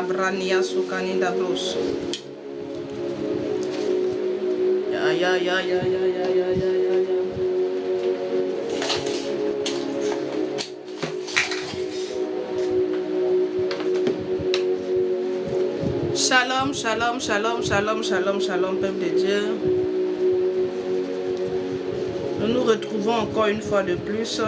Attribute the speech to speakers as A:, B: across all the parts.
A: Labrania Sukanida Bros. Ya. Shalom, shalom, shalom, shalom, shalom, shalom, peuple de Dieu. Nous nous retrouvons encore une fois de plus.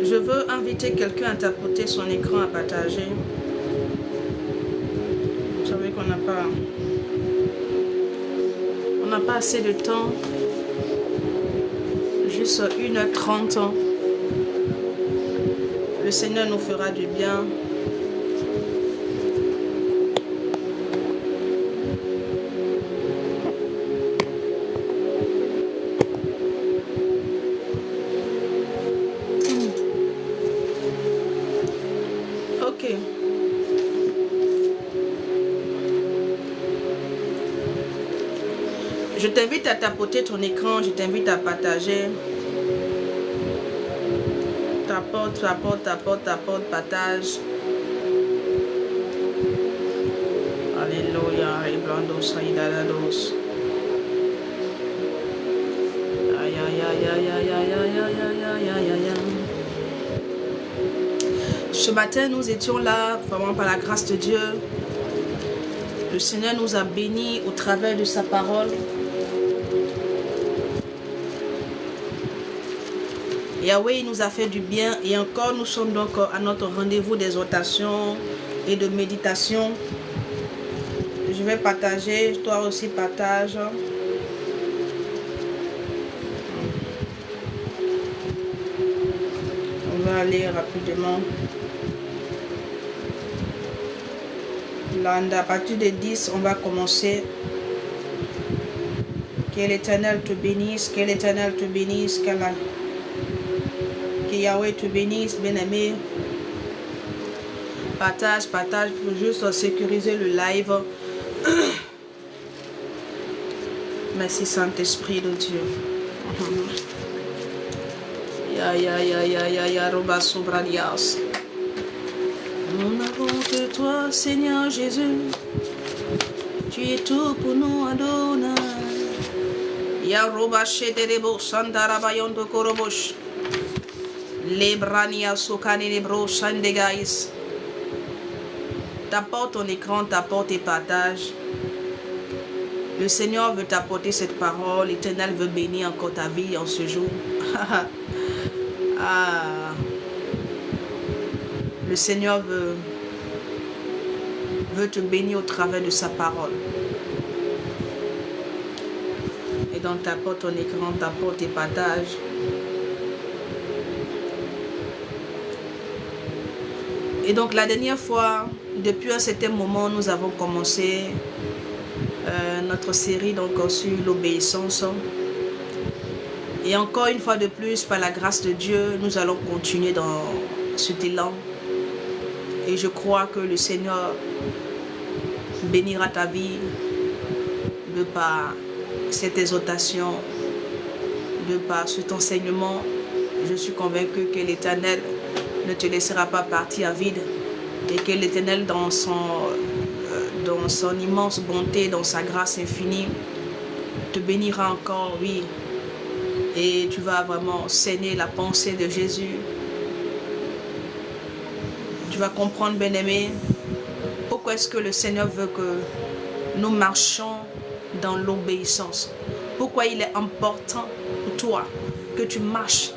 A: Je veux inviter quelqu'un à tapoter son écran, à partager. Vous savez qu'on n'a pas assez de temps. Juste 1h30. Le Seigneur nous fera du bien. Ok. Je t'invite à tapoter ton écran, je t'invite à partager. Tapote, partage. Alléluia, reblandos, aïdalados. Ce matin, nous étions là, vraiment par la grâce de Dieu. Le Seigneur nous a bénis au travers de sa parole. Yahweh nous a fait du bien et encore nous sommes donc à notre rendez-vous d'exhortation et de méditation. Je vais partager, toi aussi partage. On va aller rapidement. Là, à partir de 10, on va commencer. Que l'Éternel te bénisse, que l'Éternel te bénisse, que Yahweh te bénisse, bien-aimé. Partage pour juste sécuriser le live. Merci Saint-Esprit de Dieu. Ya, Roba Sobradias. Nous n'avons que toi, Seigneur Jésus. Tu es tout pour nous, Adonai. Ya Roba Shederebo, Santarabayon de Korobosh. Lebrania Sokane Lebro Shandegais. T'apporte ton écran, t'apporte et partage. Le Seigneur veut t'apporter cette parole. L'Éternel veut bénir encore ta vie en ce jour. Le Seigneur veut te bénir au travers de sa parole. Et donc t'apporte ton écran, t'apporte et partage. Et donc la dernière fois, depuis un certain moment, nous avons commencé notre série donc, sur l'obéissance. Et encore une fois de plus, par la grâce de Dieu, nous allons continuer dans cet élan. Et je crois que le Seigneur bénira ta vie de par cette exhortation, de par cet enseignement. Je suis convaincue que l'Éternel ne te laissera pas partir à vide et que l'Éternel dans son immense bonté, dans sa grâce infinie, te bénira encore, oui. Et tu vas vraiment saigner la pensée de Jésus. Tu vas comprendre, bien-aimé, pourquoi est-ce que le Seigneur veut que nous marchions dans l'obéissance. Pourquoi il est important pour toi que tu marches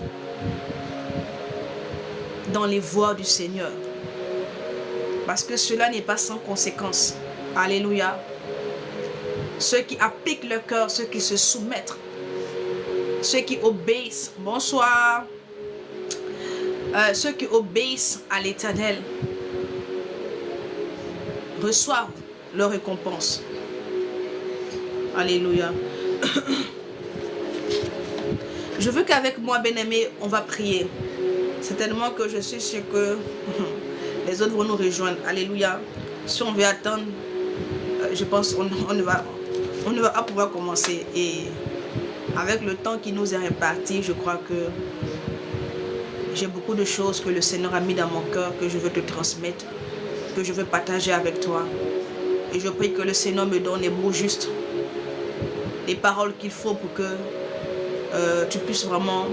A: dans les voies du Seigneur. Parce que cela n'est pas sans conséquence. Alléluia. Ceux qui appliquent leur cœur, ceux qui se soumettent, ceux qui obéissent. Bonsoir. Ceux qui obéissent à l'Éternel reçoivent leur récompense. Alléluia. Je veux qu'avec moi, bien-aimé, on va prier. Certainement que je suis sûr que les autres vont nous rejoindre. Alléluia. Si on veut attendre, je pense on ne va pas pouvoir commencer. Et avec le temps qui nous est réparti, je crois que j'ai beaucoup de choses que le Seigneur a mis dans mon cœur, que je veux te transmettre, que je veux partager avec toi. Et je prie que le Seigneur me donne les mots justes, les paroles qu'il faut pour que tu puisses vraiment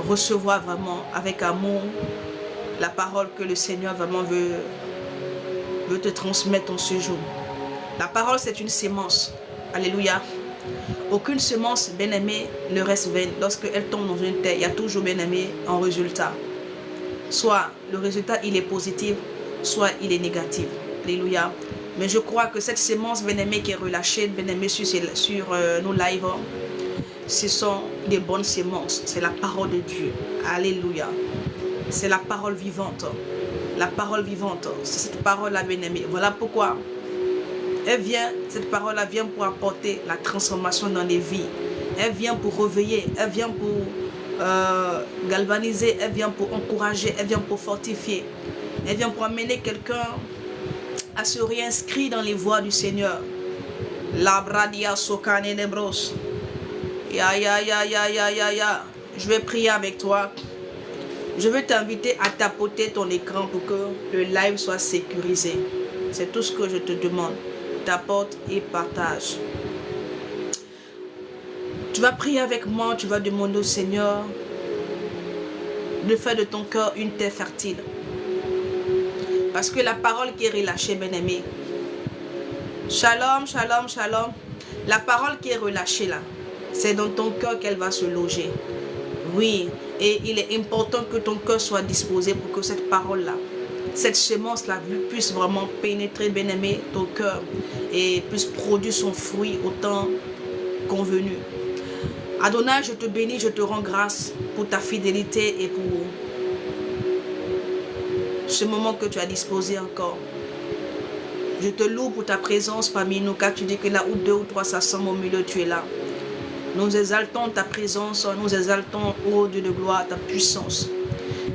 A: recevoir vraiment avec amour la parole que le Seigneur vraiment veut te transmettre en ce jour. La parole, c'est une sémence. Alléluia. Aucune semence, bien-aimée, ne reste vaine. Lorsqu'elle tombe dans une terre, il y a toujours, bien-aimé, un résultat. Soit le résultat, il est positif, soit il est négatif. Alléluia. Mais je crois que cette sémence, bien-aimée, qui est relâchée, bien-aimée, sur nos lives, ce sont des bonnes sémences. C'est la parole de Dieu. Alléluia. C'est la parole vivante. La parole vivante. C'est cette parole-là, bien-aimée. Voilà pourquoi cette parole-là vient pour apporter la transformation dans les vies. Elle vient pour réveiller, elle vient pour galvaniser, elle vient pour encourager, elle vient pour fortifier. Elle vient pour amener quelqu'un à se réinscrire dans les voies du Seigneur. La bradia sokane nebros. Ya. Je vais prier avec toi. Je veux t'inviter à tapoter ton écran pour que le live soit sécurisé. C'est tout ce que je te demande. Tapote et partage. Tu vas prier avec moi, tu vas demander au Seigneur de faire de ton cœur une terre fertile. Parce que la parole qui est relâchée, bien-aimé. Shalom, shalom, shalom. La parole qui est relâchée là, c'est dans ton cœur qu'elle va se loger. Oui, et il est important que ton cœur soit disposé pour que cette parole-là, cette semence-là puisse vraiment pénétrer, bien-aimé, ton cœur et puisse produire son fruit au temps convenu. Adonai, je te bénis, je te rends grâce pour ta fidélité et pour ce moment que tu as disposé encore. Je te loue pour ta présence parmi nous, car tu dis que là où 2 ou 3 s'assemblent au milieu, tu es là. Nous exaltons ta présence, nous exaltons, ô Dieu de gloire, ta puissance.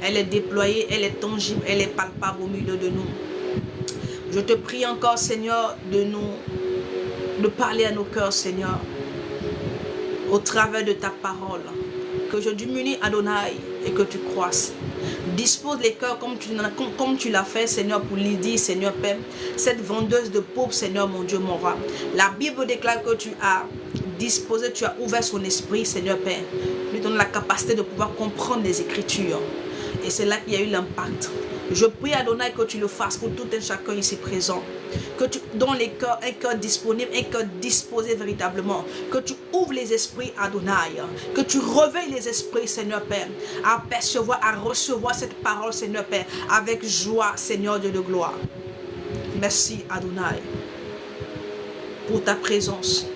A: Elle est déployée, elle est tangible, elle est palpable au milieu de nous. Je te prie encore, Seigneur, de parler à nos cœurs, Seigneur, au travers de ta parole. Que je diminue, Adonai, et que tu croisses. Dispose les cœurs comme tu l'as fait, Seigneur, pour Lydie, Seigneur Père, cette vendeuse de pauvres, Seigneur, mon Dieu, mon roi. La Bible déclare que tu as disposé, tu as ouvert son esprit, Seigneur Père, lui donne la capacité de pouvoir comprendre les Écritures. Et c'est là qu'il y a eu l'impact. Je prie, Adonai, que tu le fasses pour tout un chacun ici présent. Que tu donnes les cœurs, un cœur disponible, un cœur disposé véritablement. Que tu ouvres les esprits, Adonai. Que tu réveilles les esprits, Seigneur Père, à percevoir, à recevoir cette parole, Seigneur Père, avec joie, Seigneur Dieu de gloire. Merci, Adonai, pour ta présence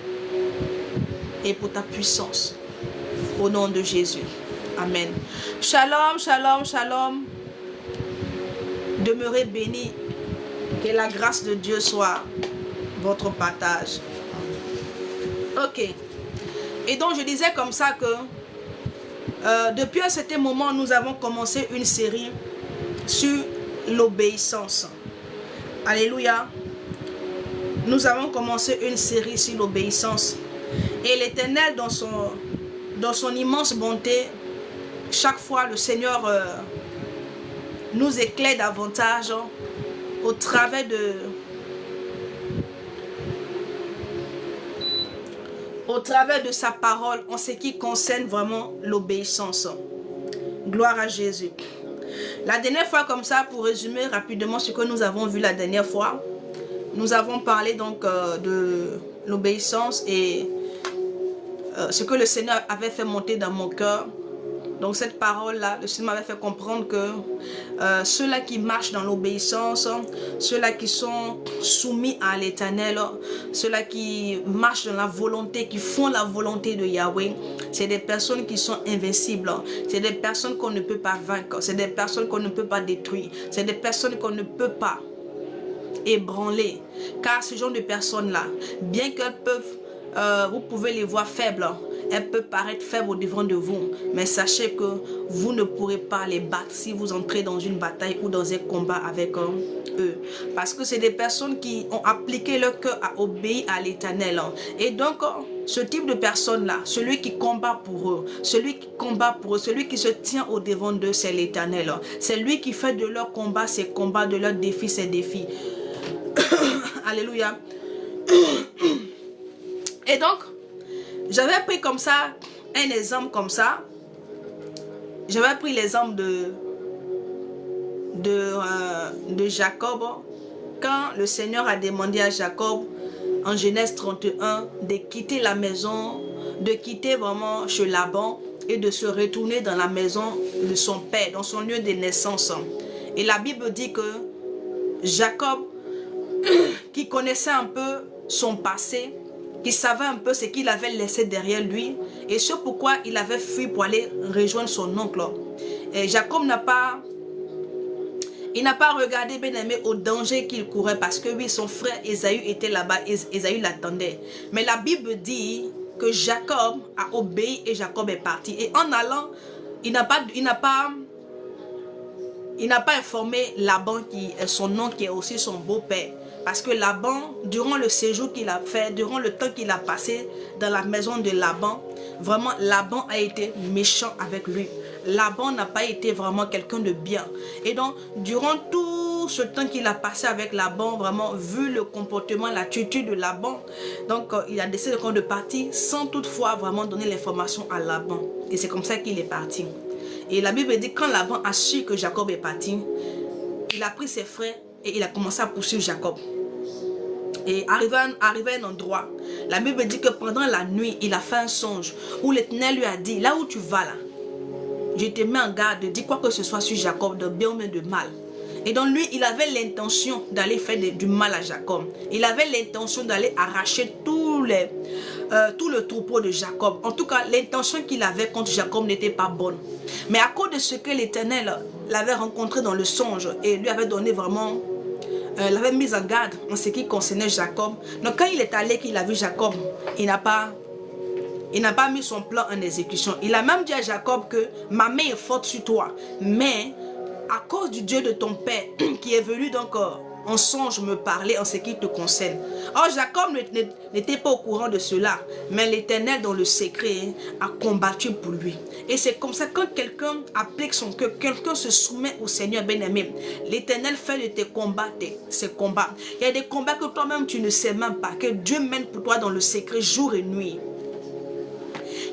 A: et pour ta puissance. Au nom de Jésus. Amen. Shalom, shalom, shalom. Demeurez bénis. Que la grâce de Dieu soit votre partage. Ok. Et donc je disais comme ça que depuis un certain moment, nous avons commencé une série sur l'obéissance. Alléluia. Nous avons commencé une série sur l'obéissance. Et l'Éternel, dans son immense bonté, chaque fois le Seigneur nous éclaire davantage au travers de sa parole en ce qui concerne vraiment l'obéissance. Gloire à Jésus. La dernière fois, comme ça, pour résumer rapidement ce que nous avons vu la dernière fois, nous avons parlé donc de l'obéissance et ce que le Seigneur avait fait monter dans mon cœur. Donc cette parole-là, le Seigneur m'avait fait comprendre que ceux-là qui marchent dans l'obéissance, ceux-là qui sont soumis à l'Éternel, ceux-là qui marchent dans la volonté, qui font la volonté de Yahweh, c'est des personnes qui sont invincibles, c'est des personnes qu'on ne peut pas vaincre, c'est des personnes qu'on ne peut pas détruire, c'est des personnes qu'on ne peut pas ébranler. Car ce genre de personnes-là, bien qu'elles peuvent, vous pouvez les voir faibles, elle peut paraître faible au devant de vous, mais sachez que vous ne pourrez pas les battre si vous entrez dans une bataille ou dans un combat avec eux. Parce que c'est des personnes qui ont appliqué leur cœur à obéir à l'Éternel. Et donc, ce type de personnes-là, celui qui combat pour eux, celui qui se tient au devant d'eux, c'est l'Éternel. C'est lui qui fait de leur combat ses combats, de leurs défis ses défis. Alléluia. Et donc, j'avais pris comme ça, un exemple comme ça. J'avais pris l'exemple de Jacob. Quand le Seigneur a demandé à Jacob, en Genèse 31, de quitter la maison, de quitter vraiment chez Laban et de se retourner dans la maison de son père, dans son lieu de naissance. Et la Bible dit que Jacob, qui connaissait un peu son passé, qui savait un peu ce qu'il avait laissé derrière lui, et ce pourquoi il avait fui pour aller rejoindre son oncle. Et Jacob n'a pas regardé, bien aimé, au danger qu'il courait, parce que oui, son frère Ésaü était là-bas, Ésaü l'attendait. Mais la Bible dit que Jacob a obéi et Jacob est parti. Et en allant, il n'a pas informé Laban, qui est son oncle, qui est aussi son beau-père. Parce que Laban, durant le séjour qu'il a fait, durant le temps qu'il a passé dans la maison de Laban, vraiment Laban a été méchant avec lui. Laban n'a pas été vraiment quelqu'un de bien. Et donc, durant tout ce temps qu'il a passé avec Laban, vraiment, vu le comportement, l'attitude de Laban, donc il a décidé de partir sans toutefois vraiment donner l'information à Laban. Et c'est comme ça qu'il est parti. Et la Bible dit, quand Laban a su que Jacob est parti, il a pris ses frères et il a commencé à poursuivre Jacob. Et arrivé à un endroit, la Bible dit que pendant la nuit, il a fait un songe où l'Éternel lui a dit, là où tu vas là, je te mets en garde, dis quoi que ce soit sur Jacob, de bien ou de mal. Et donc lui, il avait l'intention d'aller faire du mal à Jacob. Il avait l'intention d'aller arracher tout le troupeau de Jacob. En tout cas, l'intention qu'il avait contre Jacob n'était pas bonne. Mais à cause de ce que l'Éternel l'avait rencontré dans le songe et lui avait donné vraiment, l'avait mis en garde en ce qui concernait Jacob. Donc quand il est allé, qu'il a vu Jacob, il n'a pas mis son plan en exécution. Il a même dit à Jacob que ma main est forte sur toi. Mais à cause du Dieu de ton père qui est venu donc en songe me parler en ce qui te concerne. Or Jacob n'était pas au courant de cela. Mais l'Éternel dans le secret a combattu pour lui. Et c'est comme ça quand quelqu'un applique son cœur, quelqu'un se soumet au Seigneur bien-aimé. L'Éternel fait de tes combats ses combats. Il y a des combats que toi-même tu ne sais même pas. Que Dieu mène pour toi dans le secret jour et nuit.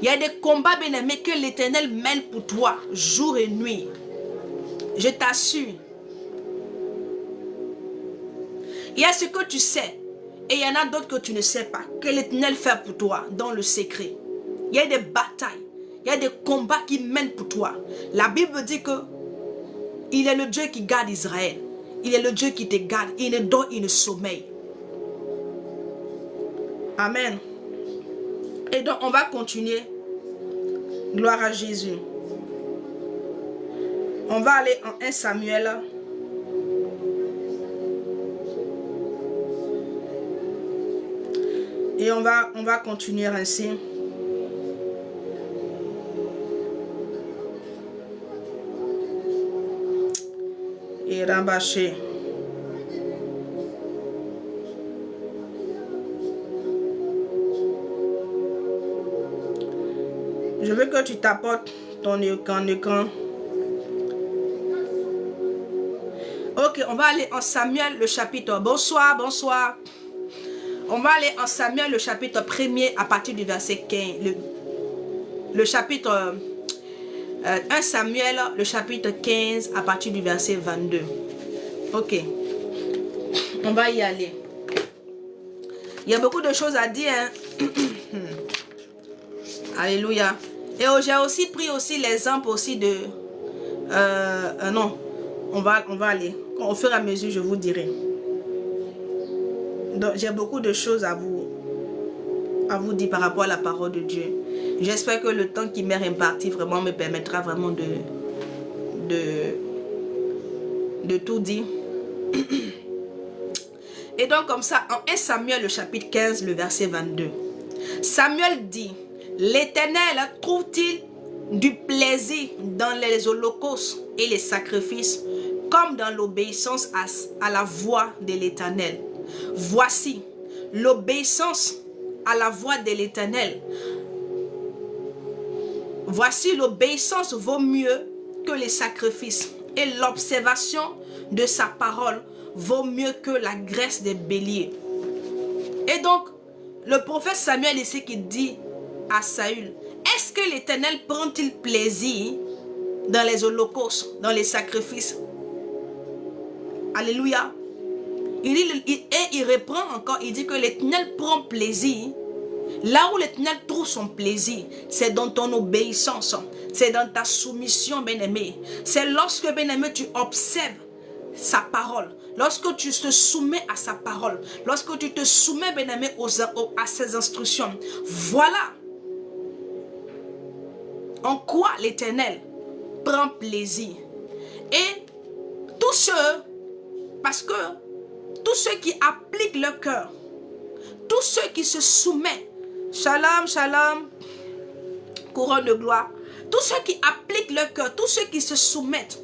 A: Il y a des combats bien-aimés que l'Éternel mène pour toi jour et nuit. Je t'assure. Il y a ce que tu sais et il y en a d'autres que tu ne sais pas, que l'Éternel fait pour toi dans le secret. Il y a des batailles, il y a des combats qui mènent pour toi. La Bible dit que il est le Dieu qui garde Israël. Il est le Dieu qui te garde. Il ne dort, il ne sommeille. Amen. Et donc on va continuer. Gloire à Jésus. On va aller en 1 Samuel. Et on va continuer ainsi. Et rabâcher. Je veux que tu t'apportes ton écran. Ok, on va aller en Samuel le chapitre. Bonsoir, bonsoir. On va aller en Samuel le chapitre 1er à partir du verset 15. Le chapitre 1 Samuel le chapitre 15 à partir du verset 22. Ok. On va y aller. Il y a beaucoup de choses à dire. Hein? Alléluia. Et j'ai aussi pris l'exemple aussi de... non. On va aller. Au fur et à mesure, je vous dirai. Donc, j'ai beaucoup de choses à vous dire par rapport à la parole de Dieu. J'espère que le temps qui m'est imparti vraiment me permettra vraiment de tout dire. Et donc comme ça, en 1 Samuel le chapitre 15, le verset 22. Samuel dit, L'Éternel trouve-t-il du plaisir dans les holocaustes et les sacrifices, comme dans l'obéissance à la voix de l'Éternel? Voici, l'obéissance à la voix de l'Éternel. Voici, l'obéissance vaut mieux que les sacrifices, et l'observation de sa parole vaut mieux que la graisse des béliers. Et donc, le prophète Samuel ici qui dit à Saül, est-ce que l'Éternel prend-il plaisir dans les holocaustes, dans les sacrifices? Alléluia. Il reprend encore, il dit que l'Éternel prend plaisir. Là où l'Éternel trouve son plaisir, c'est dans ton obéissance, c'est dans ta soumission, bien-aimé. C'est lorsque, bien-aimé, tu observes sa parole, lorsque tu te soumets à sa parole, lorsque tu te soumets, bien-aimé, à ses instructions. Voilà en quoi l'Éternel prend plaisir. Et tous ceux, parce que tous ceux qui appliquent leur cœur, tous ceux qui se soumettent, shalom, shalom, couronne de gloire, tous ceux qui appliquent leur cœur, tous ceux qui se soumettent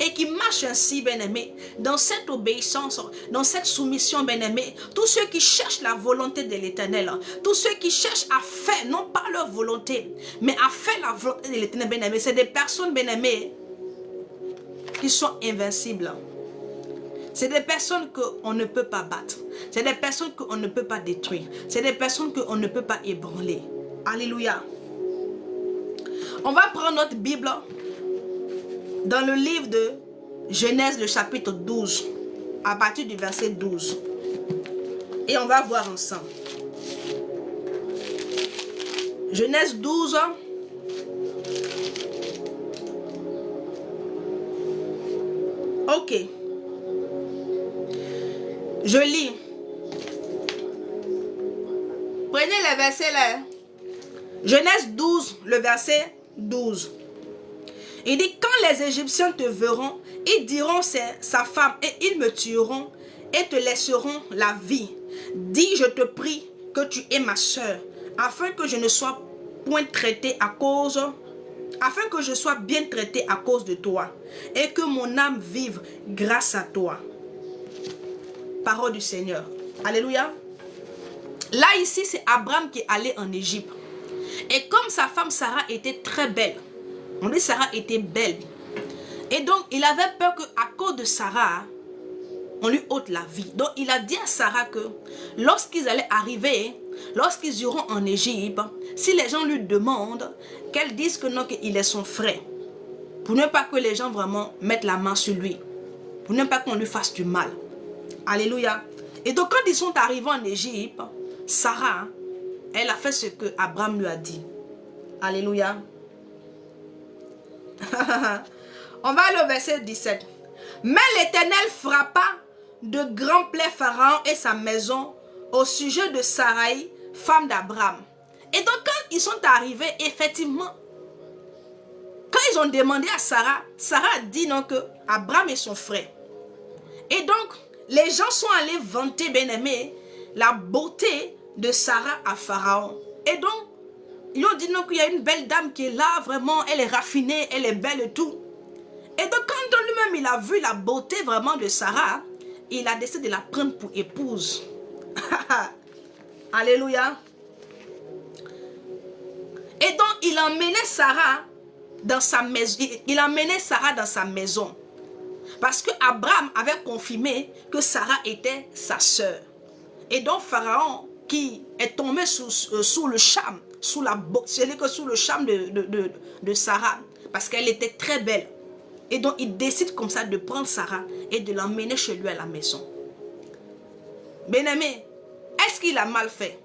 A: et qui marchent ainsi, bien-aimés, dans cette obéissance, dans cette soumission, bien-aimés, tous ceux qui cherchent la volonté de l'Éternel, tous ceux qui cherchent à faire, non pas leur volonté, mais à faire la volonté de l'Éternel, bien-aimés, c'est des personnes, bien-aimées, qui sont invincibles. C'est des personnes qu'on ne peut pas battre. C'est des personnes qu'on ne peut pas détruire. C'est des personnes qu'on ne peut pas ébranler. Alléluia. On va prendre notre Bible dans le livre de Genèse, le chapitre 12, à partir du verset 12. Et on va voir ensemble. Genèse 12. Ok. Je lis. Prenez le verset là. Genèse 12, le verset 12. Il dit, quand les Égyptiens te verront, ils diront c'est sa femme et ils me tueront et te laisseront la vie. Dis, je te prie que tu es ma soeur, afin que je ne sois point traité à cause, afin que je sois bien traité à cause de toi et que mon âme vive grâce à toi. Parole du Seigneur. Alléluia. Là, ici, c'est Abraham qui est allé en Égypte. Et comme sa femme Sarah était très belle, on dit Sarah était belle. Et donc, il avait peur qu'à cause de Sarah, on lui ôte la vie. Donc, il a dit à Sarah que lorsqu'ils allaient arriver, lorsqu'ils iront en Égypte, si les gens lui demandent, qu'elle dise que non, qu'il est son frère. Pour ne pas que les gens vraiment mettent la main sur lui. Pour ne pas qu'on lui fasse du mal. Alléluia. Et donc, quand ils sont arrivés en Égypte, Sarah, elle a fait ce que Abraham lui a dit. Alléluia. On va aller au verset 17. Mais l'Éternel frappa de grands plaies Pharaon et sa maison au sujet de Sarai, femme d'Abraham. Et donc, quand ils sont arrivés, effectivement, quand ils ont demandé à Sarah, Sarah a dit non que Abraham est son frère. Et donc, les gens sont allés vanter, bien-aimé, la beauté de Sarah à Pharaon. Et donc, ils ont dit non qu'il y a une belle dame qui est là, vraiment, elle est raffinée, elle est belle et tout. Et donc, quand lui-même, il a vu la beauté vraiment de Sarah, il a décidé de la prendre pour épouse. Alléluia. Et donc, il emmenait Sarah dans sa maison. Il emmenait Sarah dans sa maison. Parce que Abraham avait confirmé que Sarah était sa sœur. Et donc, Pharaon, qui est tombé sous le charme, sous le charme de Sarah, parce qu'elle était très belle. Et donc, il décide comme ça de prendre Sarah et de l'emmener chez lui à la maison. Bien-aimé, est-ce qu'il a mal fait?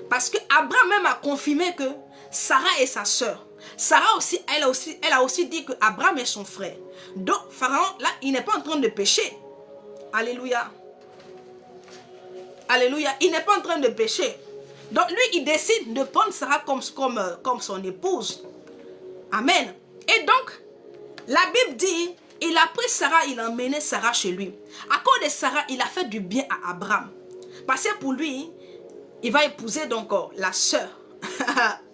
A: Parce que Abraham même a confirmé que Sarah est sa sœur. Sarah aussi, elle a aussi dit que Abraham est son frère. Donc, Pharaon, là, il n'est pas en train de pécher. Alléluia. Alléluia. Il n'est pas en train de pécher. Donc, lui, il décide de prendre Sarah comme son épouse. Amen. Et donc, la Bible dit, il a pris Sarah, il a emmené Sarah chez lui. À cause de Sarah, il a fait du bien à Abraham. Parce que pour lui, il va épouser donc la sœur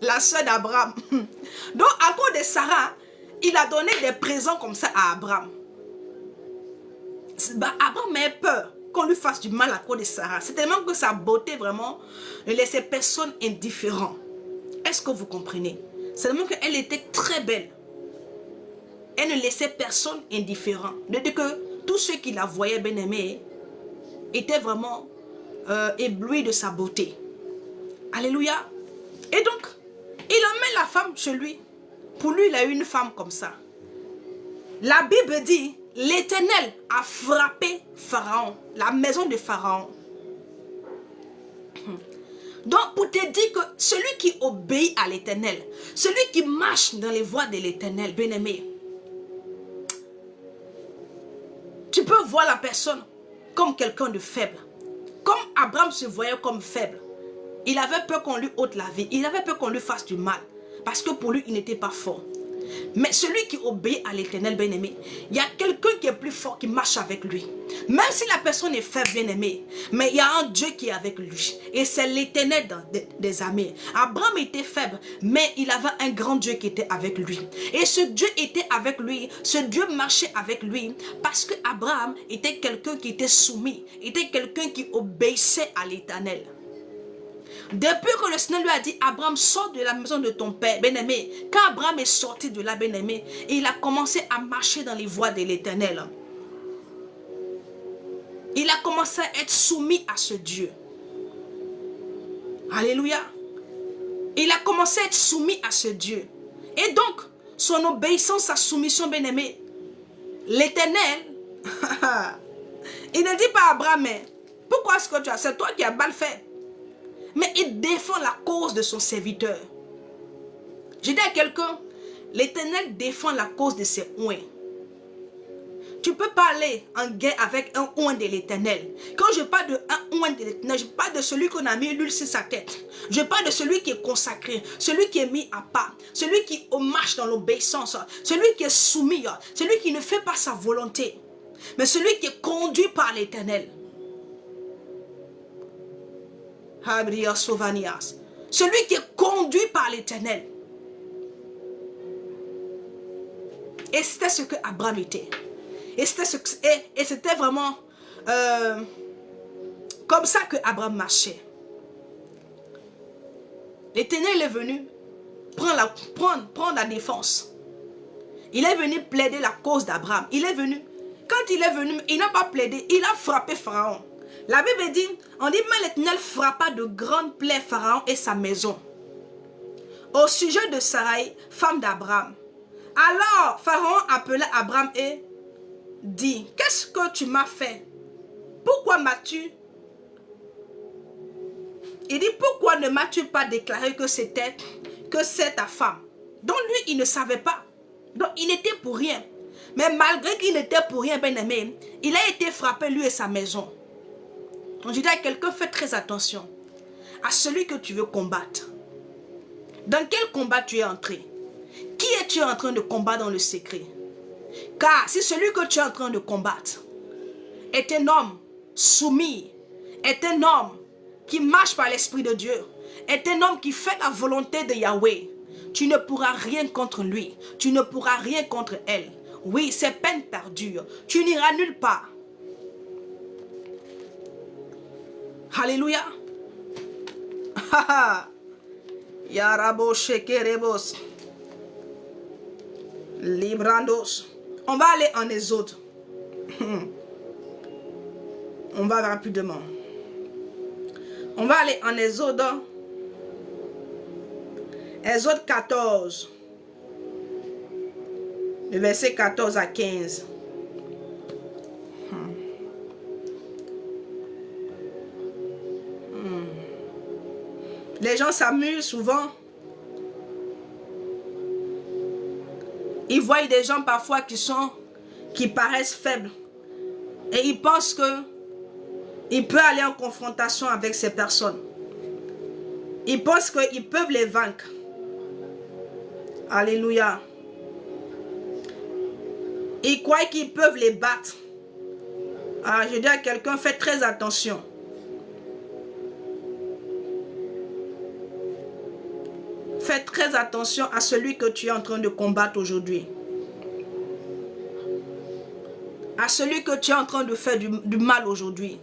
A: la soeur d'Abraham. Donc, à cause de Sarah, il a donné des présents comme ça à Abraham. Abraham a peur qu'on lui fasse du mal à cause de Sarah. C'est tellement que sa beauté vraiment ne laissait personne indifférent. Est-ce que vous comprenez? C'est tellement qu'elle était très belle. Elle ne laissait personne indifférent. C'est-à-dire que tous ceux qui la voyaient bien aimée étaient vraiment éblouis de sa beauté. Alléluia. Et donc, il emmène la femme chez lui. Pour lui, il a eu une femme comme ça. La Bible dit, l'Éternel a frappé Pharaon, la maison de Pharaon. Donc, pour te dire que celui qui obéit à l'Éternel, celui qui marche dans les voies de l'Éternel, bien-aimé, tu peux voir la personne comme quelqu'un de faible. Comme Abraham se voyait comme faible. Il avait peur qu'on lui ôte la vie. Il avait peur qu'on lui fasse du mal. Parce que pour lui, il n'était pas fort. Mais celui qui obéit à l'Éternel, bien-aimé, il y a quelqu'un qui est plus fort qui marche avec lui. Même si la personne est faible, bien-aimé, mais il y a un Dieu qui est avec lui. Et c'est l'Éternel des armées. Abraham était faible, mais il avait un grand Dieu qui était avec lui. Et ce Dieu était avec lui, ce Dieu marchait avec lui, parce que Abraham était quelqu'un qui était soumis, était quelqu'un qui obéissait à l'Éternel. Depuis que le Seigneur lui a dit, Abraham, sors de la maison de ton père, bien-aimé. Quand Abraham est sorti de là, bien-aimé, il a commencé à marcher dans les voies de l'Éternel. Il a commencé à être soumis à ce Dieu. Alléluia. Il a commencé à être soumis à ce Dieu. Et donc, son obéissance, sa soumission, bien-aimé, l'Éternel, il ne dit pas à Abraham, mais pourquoi est-ce que tu as, c'est toi qui as mal fait. Mais il défend la cause de son serviteur. Je dis à quelqu'un, l'Éternel défend la cause de ses oints. Tu peux pas aller en guerre avec un oint de l'Éternel. Quand je parle de un oint de l'Éternel, je parle de celui qu'on a mis l'huile sur sa tête. Je parle de celui qui est consacré, celui qui est mis à part, celui qui marche dans l'obéissance, celui qui est soumis, celui qui ne fait pas sa volonté, mais celui qui est conduit par l'Éternel. Celui qui est conduit par l'Éternel. Et c'était ce que Abraham était. Et c'était vraiment comme ça que Abraham marchait. L'Éternel est venu prendre la défense. Il est venu plaider la cause d'Abraham. Il est venu. Quand il est venu, il n'a pas plaidé, il a frappé Pharaon. La Bible dit, on dit, mais l'Éternel frappa de grandes plaies Pharaon et sa maison. Au sujet de Sarai, femme d'Abraham. Alors, Pharaon appela Abraham et dit, qu'est-ce que tu m'as fait? Pourquoi m'as-tu? Il dit, pourquoi ne m'as-tu pas déclaré que c'est ta femme? Donc lui, il ne savait pas. Donc il était pour rien. Mais malgré qu'il était pour rien, bien aimé, il a été frappé, lui et sa maison. Donc je dis à quelqu'un, fais très attention à celui que tu veux combattre. Dans quel combat tu es entré? Qui es-tu en train de combattre dans le secret? Car si celui que tu es en train de combattre est un homme soumis, est un homme qui marche par l'Esprit de Dieu, est un homme qui fait la volonté de Yahweh, tu ne pourras rien contre lui, tu ne pourras rien contre elle. Oui, c'est peine perdue, tu n'iras nulle part. Alléluia. Yarabo shekerebos. Librandos. On va aller en Exode. On va rapidement. On va aller en Exode. Exode 14. Le verset 14 à 15. Les gens s'amusent souvent. Ils voient des gens parfois qui paraissent faibles. Et ils pensent qu'ils peuvent aller en confrontation avec ces personnes. Ils pensent qu'ils peuvent les vaincre. Alléluia. Ils croient qu'ils peuvent les battre. Ah, je dis à quelqu'un, faites très attention. fais très attention à celui que tu es en train de combattre aujourd'hui. À celui que tu es en train de faire du mal aujourd'hui.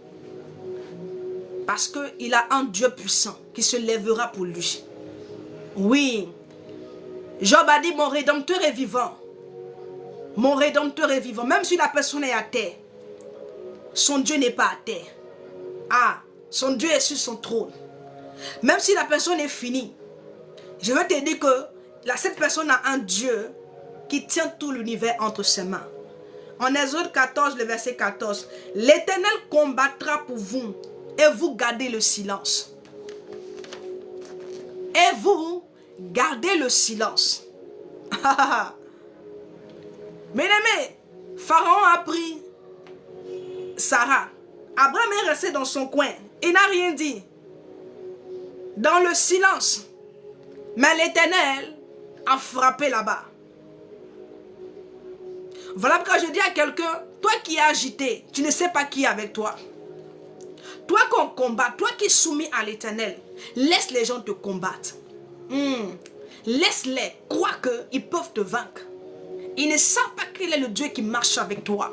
A: Parce qu'il a un Dieu puissant qui se lèvera pour lui. Oui. Job a dit, mon Rédempteur est vivant. Mon Rédempteur est vivant. Même si la personne est à terre, son Dieu n'est pas à terre. Ah, son Dieu est sur son trône. Même si la personne est finie, je veux te dire que cette personne a un Dieu qui tient tout l'univers entre ses mains. En Exode 14, le verset 14, l'Éternel combattra pour vous et vous gardez le silence. Et vous gardez le silence. Bien-aimé, Pharaon a pris Sarah. Abraham est resté dans son coin. Il n'a rien dit. Dans le silence. Mais l'Éternel a frappé là-bas. Voilà pourquoi je dis à quelqu'un, toi qui es agité, tu ne sais pas qui est avec toi. Toi qu'on combat, toi qui es soumis à l'Éternel, laisse les gens te combattre. Laisse-les croire qu'ils peuvent te vaincre. Ils ne savent pas quel est le Dieu qui marche avec toi.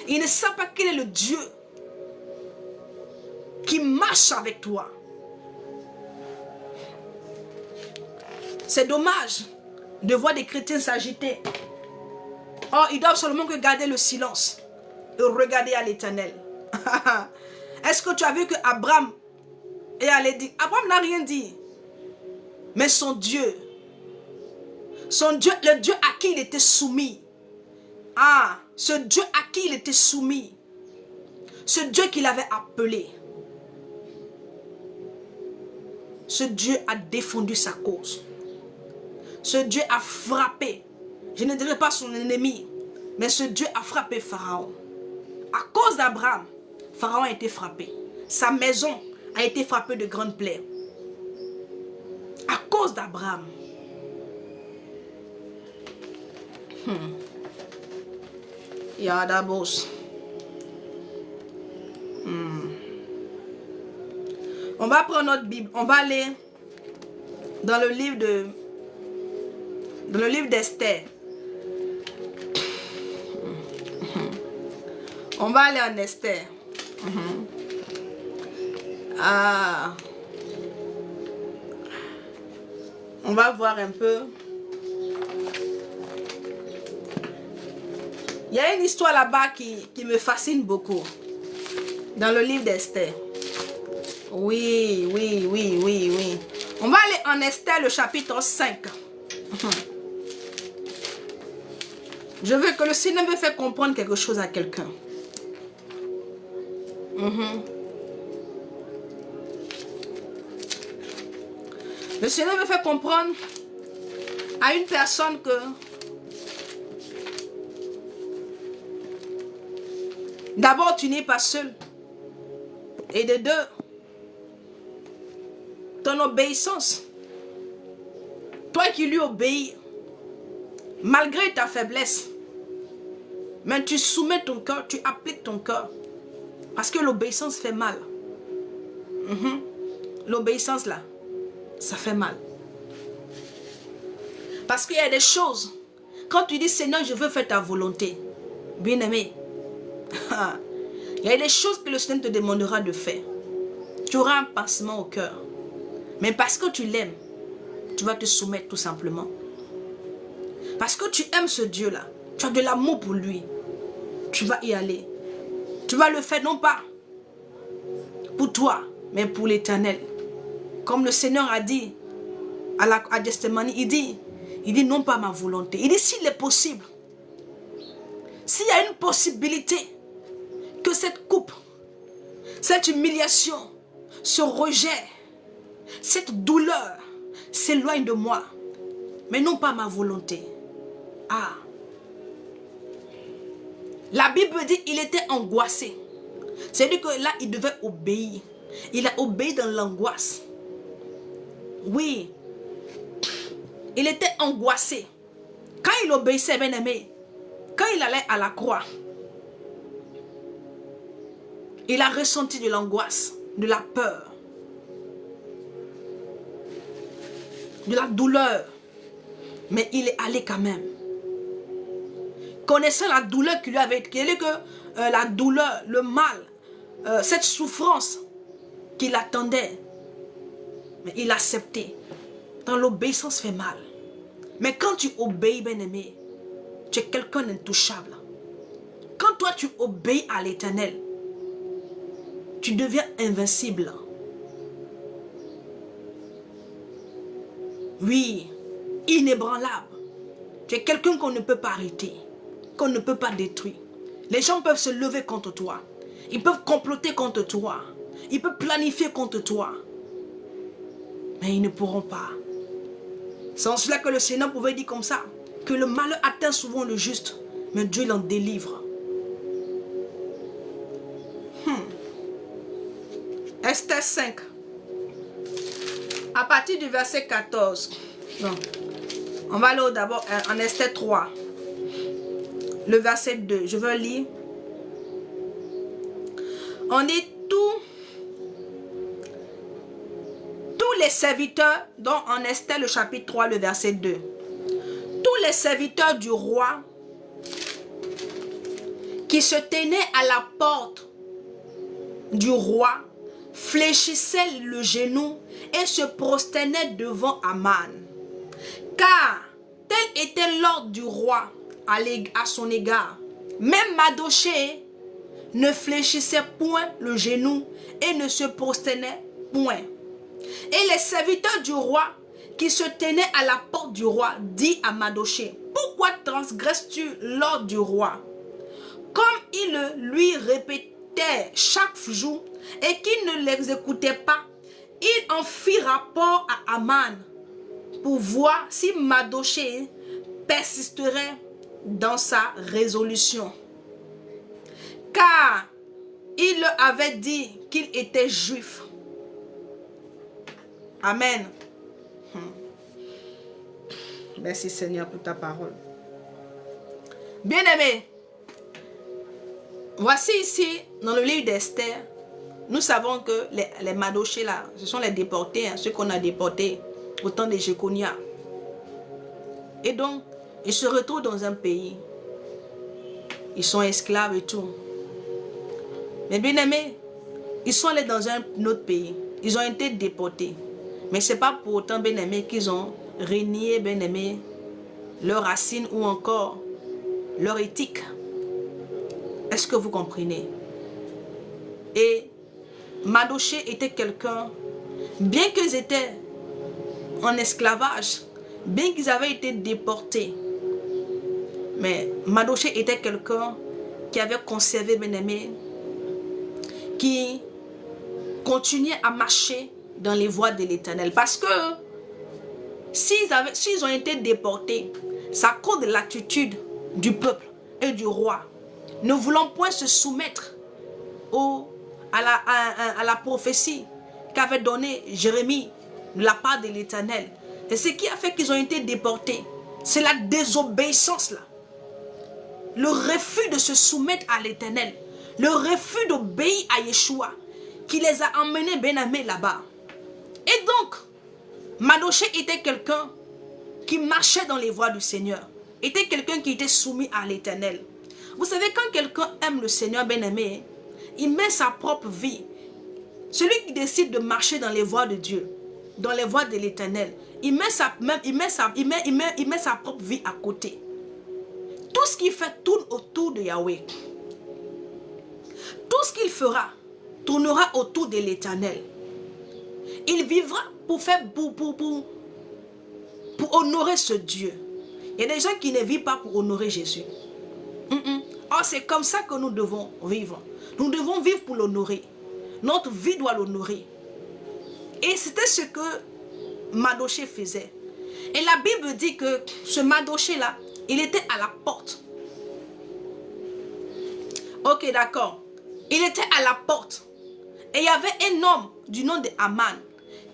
A: Ils ne savent pas quel est le Dieu qui marche avec toi. C'est dommage de voir des chrétiens s'agiter. Oh, ils doivent seulement que garder le silence et regarder à l'Éternel. Est-ce que tu as vu que Abraham est allé dire? Abraham n'a rien dit. Mais son Dieu, le Dieu à qui il était soumis. Ah, ce Dieu à qui il était soumis. Ce Dieu qu'il avait appelé. Ce Dieu a défendu sa cause. Ce Dieu a frappé. Je ne dirais pas son ennemi, mais ce Dieu a frappé Pharaon. À cause d'Abraham, Pharaon a été frappé. Sa maison a été frappée de grandes plaies. À cause d'Abraham. Yadabos. On va prendre notre Bible. On va aller dans le livre d'Esther. On va aller en Esther. On va voir un peu. Il y a une histoire là-bas qui me fascine beaucoup. Dans le livre d'Esther. Oui. On va aller en Esther, le chapitre 5. Je veux que le Seigneur me fasse comprendre quelque chose à quelqu'un. Le Seigneur me fait comprendre à une personne que d'abord tu n'es pas seul. Et de deux, ton obéissance, toi qui lui obéis, malgré ta faiblesse, mais tu soumets ton cœur, tu appliques ton cœur. Parce que l'obéissance fait mal. L'obéissance là, ça fait mal. Parce qu'il y a des choses, quand tu dis Seigneur, je veux faire ta volonté, bien aimé, il y a des choses que le Seigneur te demandera de faire. Tu auras un pincement au cœur. Mais parce que tu l'aimes, tu vas te soumettre tout simplement. Parce que tu aimes ce Dieu-là, tu as de l'amour pour lui, tu vas y aller. Tu vas le faire non pas pour toi, mais pour l'Éternel. Comme le Seigneur a dit à Gethsémani, il dit non pas ma volonté. Il dit s'il est possible, s'il y a une possibilité que cette coupe, cette humiliation, ce rejet, cette douleur s'éloigne de moi, mais non pas ma volonté. Ah, la Bible dit il était angoissé. C'est-à-dire que là, il devait obéir. Il a obéi dans l'angoisse. Oui. Il était angoissé. Quand il obéissait, bien aimé, quand il allait à la croix, il a ressenti de l'angoisse, de la peur. de la douleur. Mais il est allé quand même. Connaissant la douleur qui lui avait été, la douleur, le mal, cette souffrance qu'il attendait. Mais il acceptait. Dans l'obéissance fait mal. Mais quand tu obéis, bien-aimé, tu es quelqu'un d'intouchable. Quand toi tu obéis à l'Éternel, tu deviens invincible. Oui, inébranlable. Tu es quelqu'un qu'on ne peut pas arrêter, qu'on ne peut pas détruire. Les gens peuvent se lever contre toi. Ils peuvent comploter contre toi. Ils peuvent planifier contre toi. Mais ils ne pourront pas. C'est en cela que le Seigneur pouvait dire comme ça, que le malheur atteint souvent le juste, mais Dieu l'en délivre. Esther 5. À partir du verset 14. Non. On va aller d'abord en Esther 3. Le verset 2. Je veux lire. On dit tous les serviteurs, dont en Esther le chapitre 3, le verset 2. Tous les serviteurs du roi qui se tenaient à la porte du roi fléchissaient le genou et se prosternaient devant Aman. Car tel était l'ordre du roi à son égard. Même Mardochée ne fléchissait point le genou et ne se prosternait point. Et les serviteurs du roi qui se tenaient à la porte du roi dit à Mardochée: pourquoi transgresses-tu l'ordre du roi? Comme il le lui répétait chaque jour et qu'il ne l'exécutait pas, il en fit rapport à Aman pour voir si Mardochée persisterait dans sa résolution. Car il leur avait dit qu'il était juif. Amen. Merci Seigneur pour ta parole. Bien-aimés, voici ici, dans le livre d'Esther, nous savons que les Mardochée là, ce sont les déportés, hein, ceux qu'on a déportés au temps de Jéconia. Et donc, ils se retrouvent dans un pays. Ils sont esclaves et tout. Mais bien aimés, ils sont allés dans un autre pays. Ils ont été déportés. Mais ce n'est pas pour autant, bien aimés, qu'ils ont renié, bien aimés, leurs racines ou encore leur éthique. Est-ce que vous comprenez? Et Mardochée était quelqu'un, bien qu'ils étaient en esclavage, bien qu'ils avaient été déportés, mais Mardochée était quelqu'un qui avait conservé, bien aimé, qui continuait à marcher dans les voies de l'Éternel. Parce que s'ils ont été déportés, c'est à cause de l'attitude du peuple et du roi, ne voulant point se soumettre à la prophétie qu'avait donnée Jérémie de la part de l'Éternel. Et ce qui a fait qu'ils ont été déportés, c'est la désobéissance là. Le refus de se soumettre à l'Éternel, le refus d'obéir à Yeshua, qui les a emmenés bien aimés là-bas. Et donc, Mardochée était quelqu'un qui marchait dans les voies du Seigneur, était quelqu'un qui était soumis à l'Éternel. Vous savez, quand quelqu'un aime le Seigneur bien aimé, il met sa propre vie. Celui qui décide de marcher dans les voies de Dieu, dans les voies de l'Éternel, il met sa propre vie à côté. Tout ce qu'il fait tourne autour de Yahweh. Tout ce qu'il fera tournera autour de l'Éternel. Il vivra pour honorer ce Dieu. Il y a des gens qui ne vivent pas pour honorer Jésus. Or, c'est comme ça que nous devons vivre. Nous devons vivre pour l'honorer. Notre vie doit l'honorer. Et c'était ce que Mardochée faisait. Et la Bible dit que ce Mardochée-là, il était à la porte. Ok, d'accord. Il était à la porte. Et il y avait un homme du nom de Aman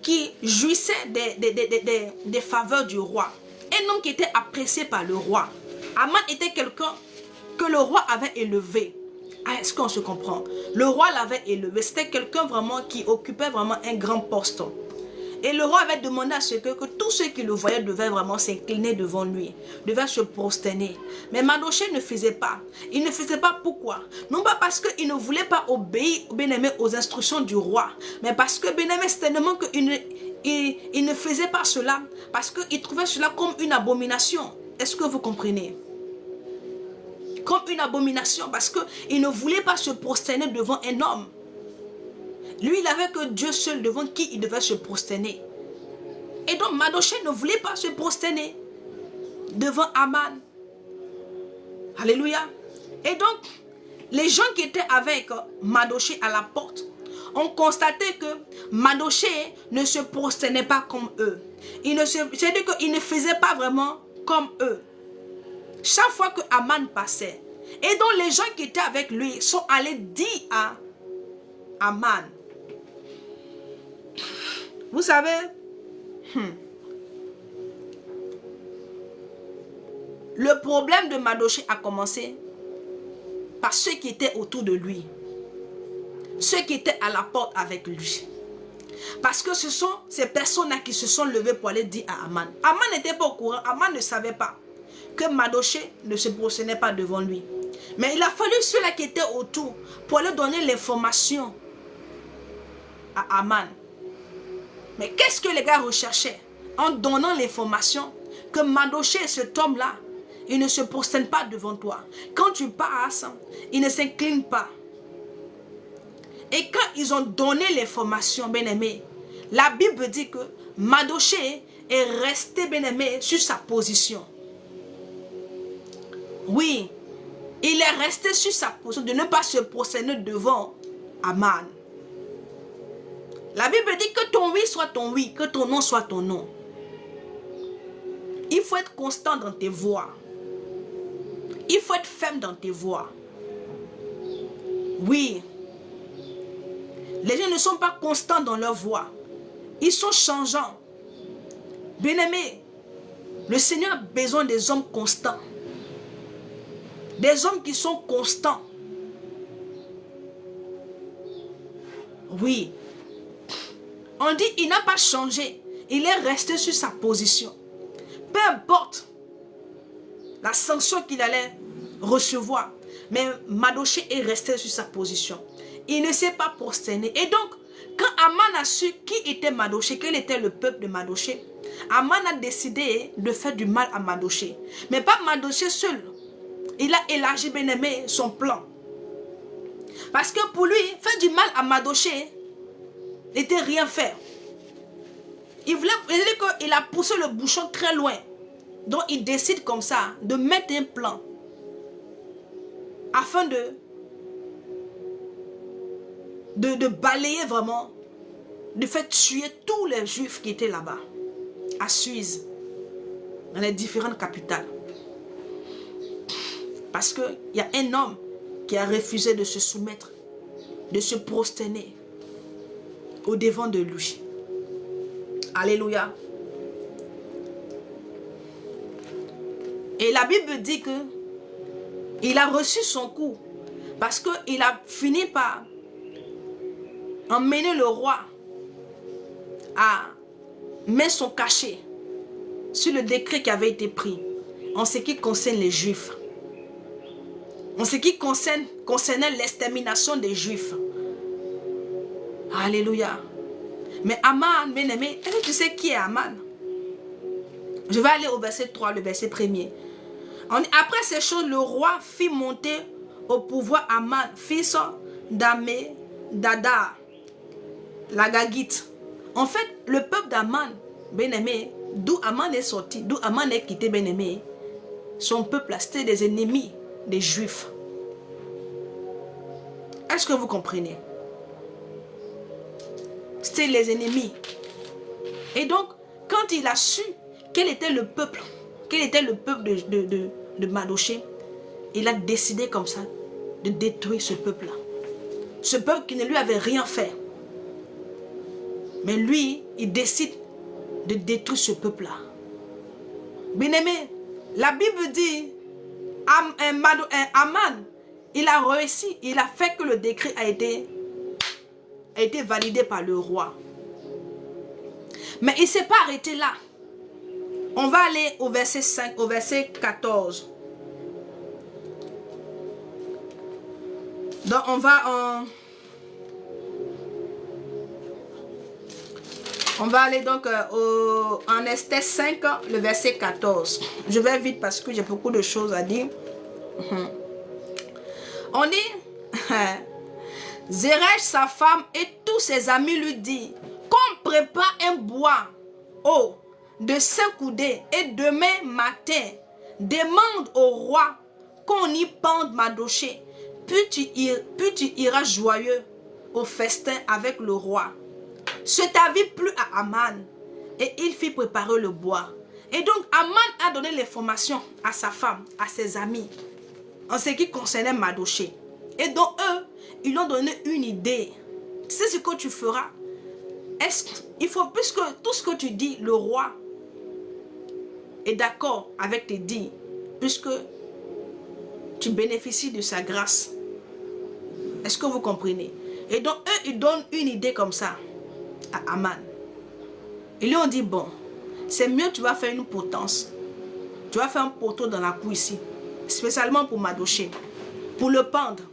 A: qui jouissait des faveurs du roi. Un homme qui était apprécié par le roi. Aman était quelqu'un que le roi avait élevé. Est-ce qu'on se comprend? Le roi l'avait élevé. C'était quelqu'un vraiment qui occupait vraiment un grand poste. Et le roi avait demandé à ce que tous ceux qui le voyaient devaient vraiment s'incliner devant lui, devaient se prosterner. Mais Mardochée ne faisait pas. Il ne faisait pas pourquoi? Non pas parce qu'il ne voulait pas obéir, bien-aimé, aux instructions du roi, mais parce que, bien-aimé, c'est tellement qu'il ne faisait pas cela, parce qu'il trouvait cela comme une abomination. Est-ce que vous comprenez? Comme une abomination, parce qu'il ne voulait pas se prosterner devant un homme. Lui, il avait que Dieu seul devant qui il devait se prosterner. Et donc, Mardochée ne voulait pas se prosterner devant Aman. Alléluia. Et donc, les gens qui étaient avec Mardochée à la porte ont constaté que Mardochée ne se prosternait pas comme eux. C'est-à-dire qu'il ne faisait pas vraiment comme eux. Chaque fois que Aman passait. Et donc, les gens qui étaient avec lui sont allés dire à Aman. Vous savez, le problème de Mardochée a commencé par ceux qui étaient autour de lui. Ceux qui étaient à la porte avec lui. Parce que ce sont ces personnes-là qui se sont levées pour aller dire à Aman. Aman n'était pas au courant, Aman ne savait pas que Mardochée ne se prosternait pas devant lui. Mais il a fallu ceux-là qui étaient autour pour aller donner l'information à Aman. Mais qu'est-ce que les gars recherchaient? En donnant l'information que Mardochée, cet homme-là, il ne se prosterne pas devant toi. Quand tu passes, il ne s'incline pas. Et quand ils ont donné l'information, bien-aimé, la Bible dit que Mardochée est resté, bien-aimé, sur sa position. Oui, il est resté sur sa position de ne pas se prosterner devant Aman. La Bible dit que ton oui soit ton oui, que ton non soit ton non. Il faut être constant dans tes voies. Il faut être ferme dans tes voies. Oui. Les gens ne sont pas constants dans leur voie. Ils sont changeants. Bien-aimé, le Seigneur a besoin des hommes constants. Des hommes qui sont constants. Oui. On dit il n'a pas changé. Il est resté sur sa position. Peu importe la sanction qu'il allait recevoir. Mais Mardochée est resté sur sa position. Il ne s'est pas prosterné. Et donc, quand Aman a su qui était Mardochée, quel était le peuple de Mardochée, Aman a décidé de faire du mal à Mardochée. Mais pas Mardochée seul. Il a élargi, bien-aimé, son plan. Parce que pour lui, faire du mal à Mardochée n'était rien faire. Il a poussé le bouchon très loin. Donc il décide comme ça de mettre un plan afin de balayer vraiment, de faire tuer tous les juifs qui étaient là-bas, à Suisse, dans les différentes capitales. Parce qu'il y a un homme qui a refusé de se soumettre, de se prosterner au devant de lui. Alléluia. Et la Bible dit que il a reçu son coup parce qu'il a fini par emmener le roi à mettre son cachet sur le décret qui avait été pris en ce qui concerne les Juifs. En ce qui concernait l'extermination des Juifs. Alléluia. Mais Aman, bien-aimé, est-ce que tu sais qui est Aman? Je vais aller au verset 3, le verset 1er. Après ces choses, le roi fit monter au pouvoir Aman, fils d'Amé-Dada, la Gagite. En fait, le peuple d'Aman, bien-aimé, d'où Aman est sorti, d'où Aman est quitté, bien-aimé, son peuple, c'était des ennemis des Juifs. Est-ce que vous comprenez? C'était les ennemis. Et donc, quand il a su quel était le peuple de Mardochée, il a décidé comme ça de détruire ce peuple-là. Ce peuple qui ne lui avait rien fait. Mais lui, il décide de détruire ce peuple-là. Bien-aimé, la Bible dit, Aman, il a réussi, il a fait que le décret a été validé par le roi. Mais il ne s'est pas arrêté là. On va aller au verset 5, au verset 14. Donc on va aller donc en Esther 5, le verset 14. Je vais vite parce que j'ai beaucoup de choses à dire. On dit, Zeresh, sa femme et tous ses amis lui disent qu'on prépare un bois haut de 5 coudées et demain matin, demande au roi qu'on y pende Mardochée. Puis tu iras joyeux au festin avec le roi. Cet avis plut à Aman et il fit préparer le bois. Et donc Aman a donné l'information à sa femme, à ses amis, en ce qui concernait Mardochée. Et donc eux, ils lui ont donné une idée. Tu sais ce que tu feras? Il faut, puisque tout ce que tu dis, le roi est d'accord avec tes dits, puisque tu bénéficies de sa grâce. Est-ce que vous comprenez? Et donc eux, ils donnent une idée comme ça à Aman. Ils lui ont dit, bon, c'est mieux, tu vas faire une potence. Tu vas faire un poteau dans la cour ici, spécialement pour Mardochée, pour le pendre.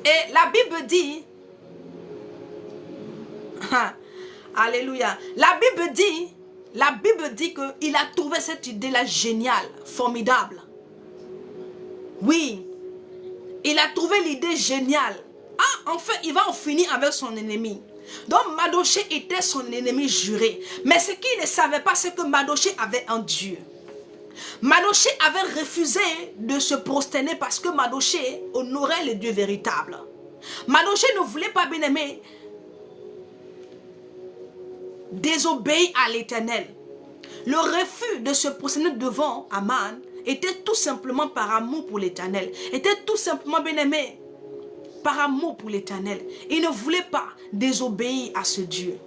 A: Et la Bible dit, alléluia, la Bible dit qu'il a trouvé cette idée-là géniale, formidable. Oui, il a trouvé l'idée géniale. Ah, enfin, il va en finir avec son ennemi. Donc, Mardochée était son ennemi juré. Mais ce qu'il ne savait pas, c'est que Mardochée avait un Dieu. Mardochée avait refusé de se prosterner parce que Mardochée honorait le Dieu véritable. Mardochée ne voulait pas, bien aimé, désobéir à l'Éternel. Le refus de se prosterner devant Aman était tout simplement par amour pour l'Éternel. Était tout simplement, bien aimé, par amour pour l'Éternel. Il ne voulait pas désobéir à ce Dieu.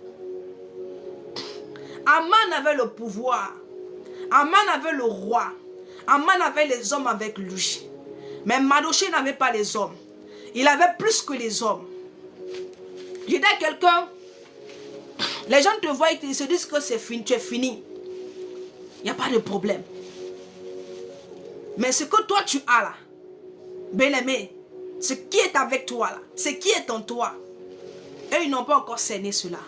A: Aman avait le pouvoir. Aman avait le roi. Aman avait les hommes avec lui. Mais Mardochée n'avait pas les hommes. Il avait plus que les hommes. Je dis à quelqu'un, les gens te voient et ils se disent que c'est fini, tu es fini. Il n'y a pas de problème. Mais ce que toi tu as là, bien-aimé, ce qui est avec toi là, ce qui est en toi, eux ils n'ont pas encore cerné cela.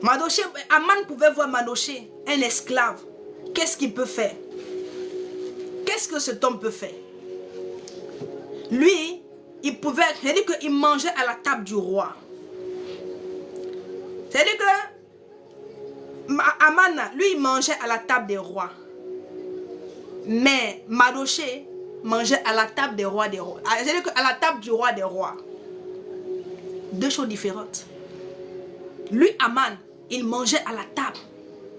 A: Mardochée, Aman pouvait voir Mardochée, un esclave. Qu'est-ce qu'il peut faire? Qu'est-ce que cet homme peut faire? Lui, il pouvait, c'est-à-dire qu'il mangeait à la table du roi. C'est-à-dire que Aman, lui, il mangeait à la table des rois. Mais Mardochée mangeait à la table des rois des rois. C'est-à-dire qu'à la table du roi des rois. Deux choses différentes. Lui, Aman, il mangeait à la table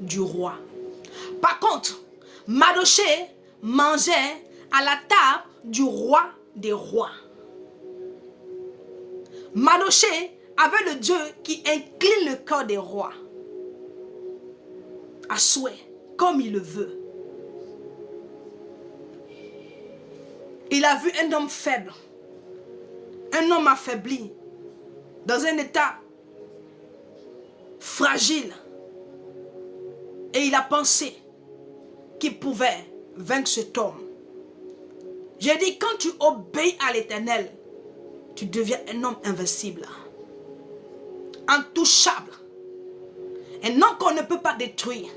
A: du roi. Par contre, Mardochée mangeait à la table du roi des rois. Mardochée avait le Dieu qui incline le cœur des rois à souhait, comme il le veut. Il a vu un homme faible, un homme affaibli, dans un état fragile. Et il a pensé qu'il pouvait vaincre cet homme. J'ai dit, quand tu obéis à l'Éternel, tu deviens un homme invincible, intouchable, un homme qu'on ne peut pas détruire.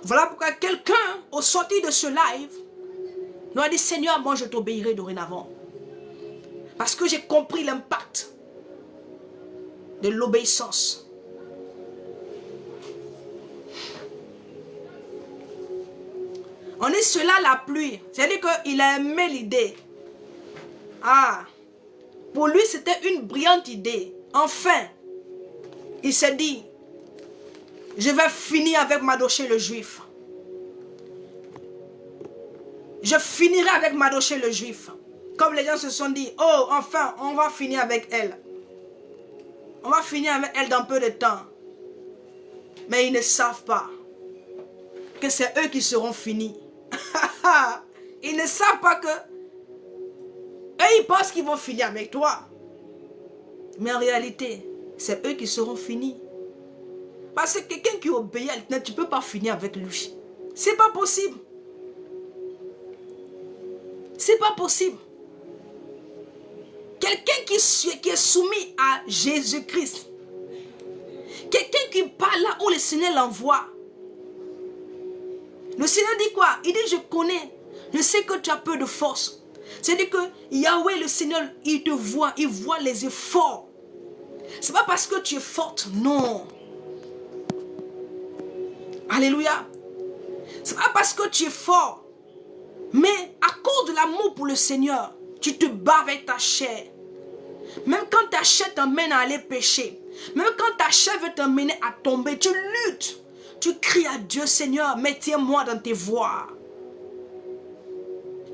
A: Voilà pourquoi quelqu'un, au sortir de ce live, nous a dit, Seigneur, moi je t'obéirai dorénavant. Parce que j'ai compris l'impact de l'obéissance. On est cela la pluie. C'est-à-dire qu'il a aimé l'idée. Ah, pour lui c'était une brillante idée. Enfin, il s'est dit, je vais finir avec Mardochée le juif. Je finirai avec Mardochée le juif. Comme les gens se sont dit, oh enfin on va finir avec elle. On va finir avec elle dans peu de temps. Mais ils ne savent pas que c'est eux qui seront finis. Ils ne savent pas que eux ils pensent qu'ils vont finir avec toi. Mais en réalité, c'est eux qui seront finis. Parce que quelqu'un qui obéit à l'Éternel, tu ne peux pas finir avec lui. C'est pas possible. C'est pas possible. Quelqu'un qui est soumis à Jésus-Christ. Quelqu'un qui parle là où le Seigneur l'envoie. Le Seigneur dit quoi? Il dit, je connais. Je sais que tu as peu de force. C'est-à-dire que Yahweh, le Seigneur, il te voit. Il voit les efforts. C'est pas parce que tu es forte. Non. Alléluia. C'est pas parce que tu es fort. Mais à cause de l'amour pour le Seigneur, tu te bats avec ta chair. Même quand ta chair t'emmène à aller pécher. Même quand ta chair veut t'emmener à tomber. Tu luttes. Tu cries à Dieu, Seigneur, maintiens-moi dans tes voies.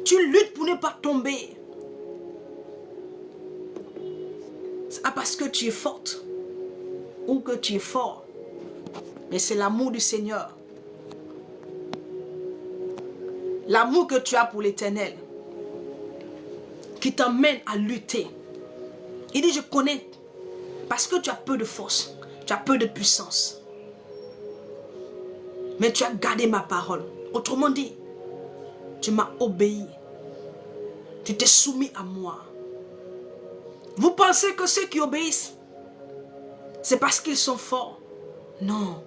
A: Tu luttes pour ne pas tomber. C'est pas parce que tu es forte ou que tu es fort. Mais c'est l'amour du Seigneur. L'amour que tu as pour l'Éternel qui t'emmène à lutter. Il dit, je connais parce que tu as peu de force, tu as peu de puissance. Mais tu as gardé ma parole. Autrement dit, tu m'as obéi. Tu t'es soumis à moi. Vous pensez que ceux qui obéissent, c'est parce qu'ils sont forts? Non.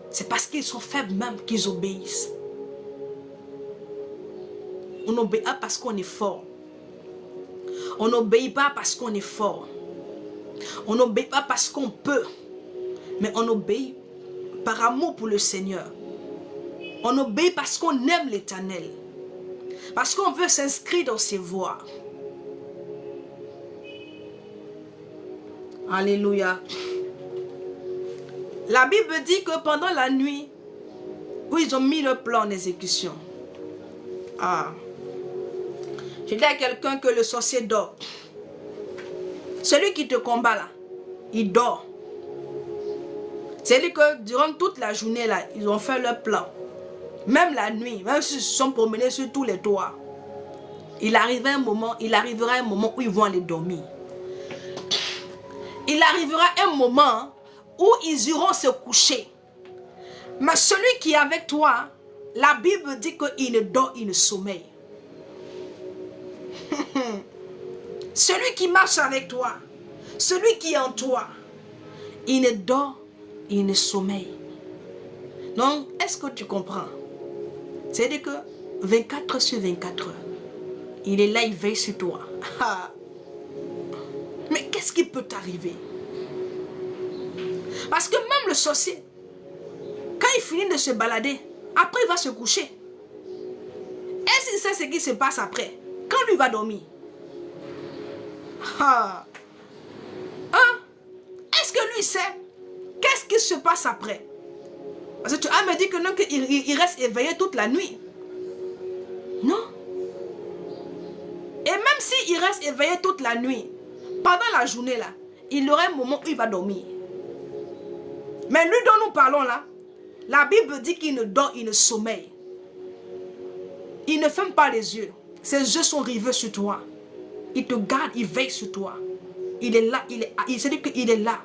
A: C'est parce qu'ils sont faibles même qu'ils obéissent. On n'obéit pas parce qu'on est fort. On n'obéit pas parce qu'on est fort. On n'obéit pas parce qu'on peut. Mais on obéit par amour pour le Seigneur. On obéit parce qu'on aime l'Éternel. Parce qu'on veut s'inscrire dans ses voies. Alléluia. La Bible dit que pendant la nuit, où ils ont mis le plan en exécution. Ah. Je dis à quelqu'un que le sorcier dort. Celui qui te combat là, il dort. C'est-à-dire que durant toute la journée là, ils ont fait leur plan. Même la nuit, même s'ils se sont promenés sur tous les toits. Il arrivera un moment où ils vont aller dormir. Il arrivera un moment où ils iront se coucher. Mais celui qui est avec toi, la Bible dit qu'il ne dort, il ne sommeille. Celui qui marche avec toi, celui qui est en toi, il ne dort, il ne sommeille. Donc, est-ce que tu comprends? C'est-à-dire que 24 heures sur 24 heures, il est là, il veille sur toi. Mais qu'est-ce qui peut t'arriver? Parce que même le sorcier, quand il finit de se balader, après il va se coucher. Est-ce qu'il sait ce qui se passe après? Quand lui va dormir? Est-ce que lui sait qu'est-ce qui se passe après? Parce que tu as me dit que non, qu'il reste éveillé toute la nuit. Non. Et même s'il reste éveillé toute la nuit, pendant la journée là, il aura un moment où il va dormir. Mais lui dont nous parlons là, la Bible dit qu'il ne dort, il ne sommeille. Il ne ferme pas les yeux. Ses yeux sont rivés sur toi. Il te garde, il veille sur toi. Il est là, il se dit qu'il est là.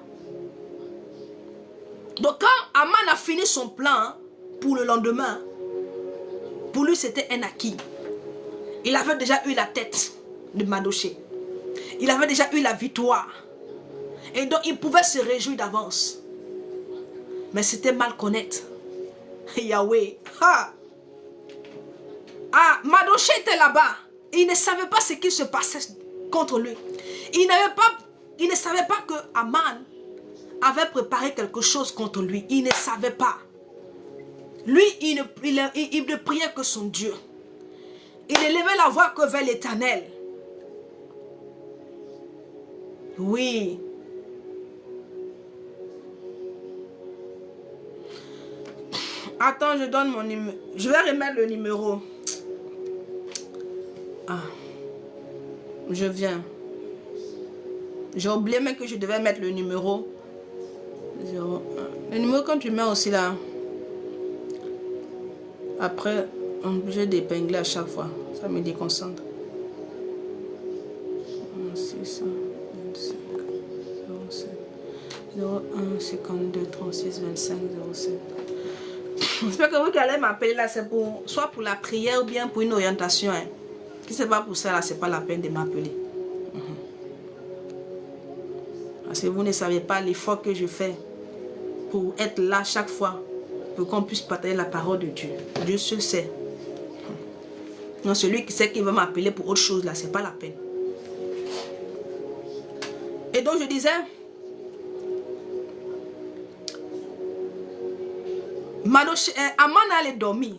A: Donc quand Aman a fini son plan pour le lendemain, pour lui c'était un acquis. Il avait déjà eu la tête de Mardochée. Il avait déjà eu la victoire. Et donc il pouvait se réjouir d'avance. Mais c'était mal connaître Yahweh. Mardochée était là-bas. Il ne savait pas ce qui se passait contre lui. Il ne savait pas que Aman avait préparé quelque chose contre lui. Il ne savait pas. Lui, il ne priait que son Dieu. Il élevait la voix que vers l'Éternel. Oui. Attends, je donne mon numéro. Je vais remettre le numéro. Je viens. J'ai oublié même que je devais mettre le numéro. 01. Le numéro quand tu mets aussi là. Après, on est obligé d'épingler à chaque fois. Ça me déconcentre. 625 07. 01 52 36 25 07. J'espère que vous allez m'appeler là, c'est pour soit pour la prière ou bien pour une orientation. Hein. Si c'est pas pour ça, là, c'est pas la peine de m'appeler. Parce que vous ne savez pas l'effort que je fais pour être là chaque fois, pour qu'on puisse partager la parole de Dieu. Dieu seul sait. Non, celui qui sait qu'il va m'appeler pour autre chose, là, c'est pas la peine. Et donc je disais, Aman allait dormir,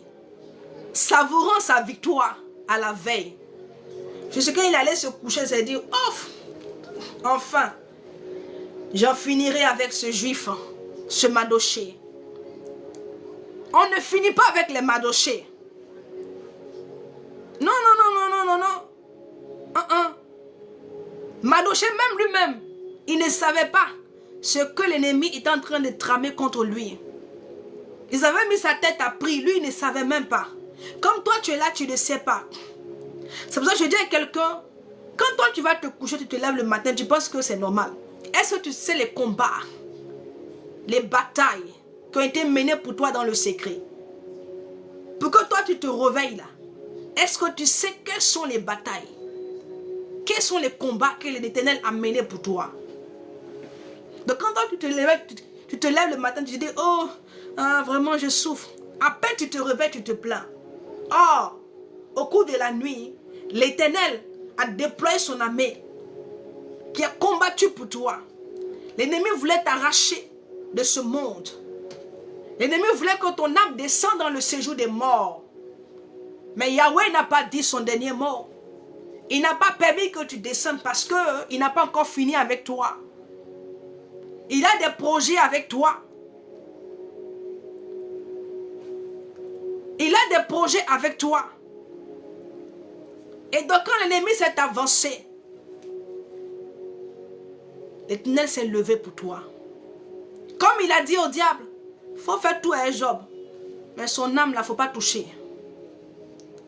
A: savourant sa victoire à la veille. Jusqu'à il allait se coucher, il s'est dit, oh, enfin, j'en finirai avec ce juif, ce Madoché. On ne finit pas avec les Madochés. Non, non, non, non, non, non, non. Madoché même lui-même, il ne savait pas ce que l'ennemi était en train de tramer contre lui. Ils avaient mis sa tête à prix, lui il ne savait même pas. Comme toi tu es là, tu ne sais pas. C'est pour ça que je dis à quelqu'un, quand toi tu vas te coucher, tu te lèves le matin, tu penses que c'est normal. Est-ce que tu sais les combats, les batailles qui ont été menées pour toi dans le secret? Pour que toi tu te réveilles là, est-ce que tu sais quelles sont les batailles? Quels sont les combats que l'Éternel a menés pour toi? Donc quand toi tu te lèves le matin, tu te dis, oh, vraiment je souffre. À peine tu te réveilles, tu te plains. Or, au cours de la nuit, l'Éternel a déployé son armée qui a combattu pour toi. L'ennemi voulait t'arracher de ce monde. L'ennemi voulait que ton âme descende dans le séjour des morts. Mais Yahweh n'a pas dit son dernier mot. Il n'a pas permis que tu descendes parce qu'il n'a pas encore fini avec toi. Il a des projets avec toi. Il a des projets avec toi. Et donc quand l'ennemi s'est avancé, l'Éternel s'est levé pour toi. Comme il a dit au diable, il faut faire tout à Job. Mais son âme, là, il ne faut pas toucher.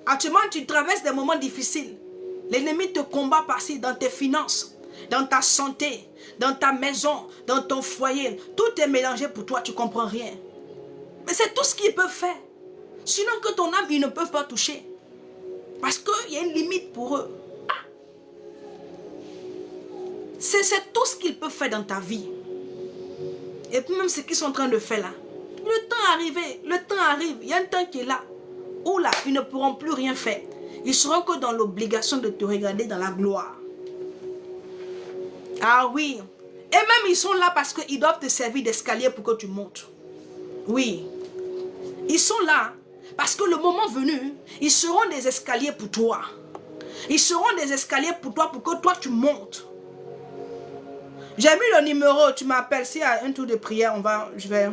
A: Actuellement, tu traverses des moments difficiles. L'ennemi te combat par-ci dans tes finances, dans ta santé, dans ta maison, dans ton foyer. Tout est mélangé pour toi, tu ne comprends rien. Mais c'est tout ce qu'ils peuvent faire. Sinon que ton âme, ils ne peuvent pas toucher. Parce qu'il y a une limite pour eux. Ah. C'est tout ce qu'ils peuvent faire dans ta vie. Et puis même ce qu'ils sont en train de faire là. Le temps est arrivé, le temps arrive. Il y a un temps qui est là. Où là, ils ne pourront plus rien faire. Ils seront que dans l'obligation de te regarder dans la gloire. Ah oui. Et même ils sont là parce qu'ils doivent te servir d'escalier pour que tu montes. Oui. Ils sont là parce que le moment venu, ils seront des escaliers pour toi. Ils seront des escaliers pour toi pour que toi tu montes. J'ai mis le numéro, tu m'appelles. S'il y a un tour de prière, je vais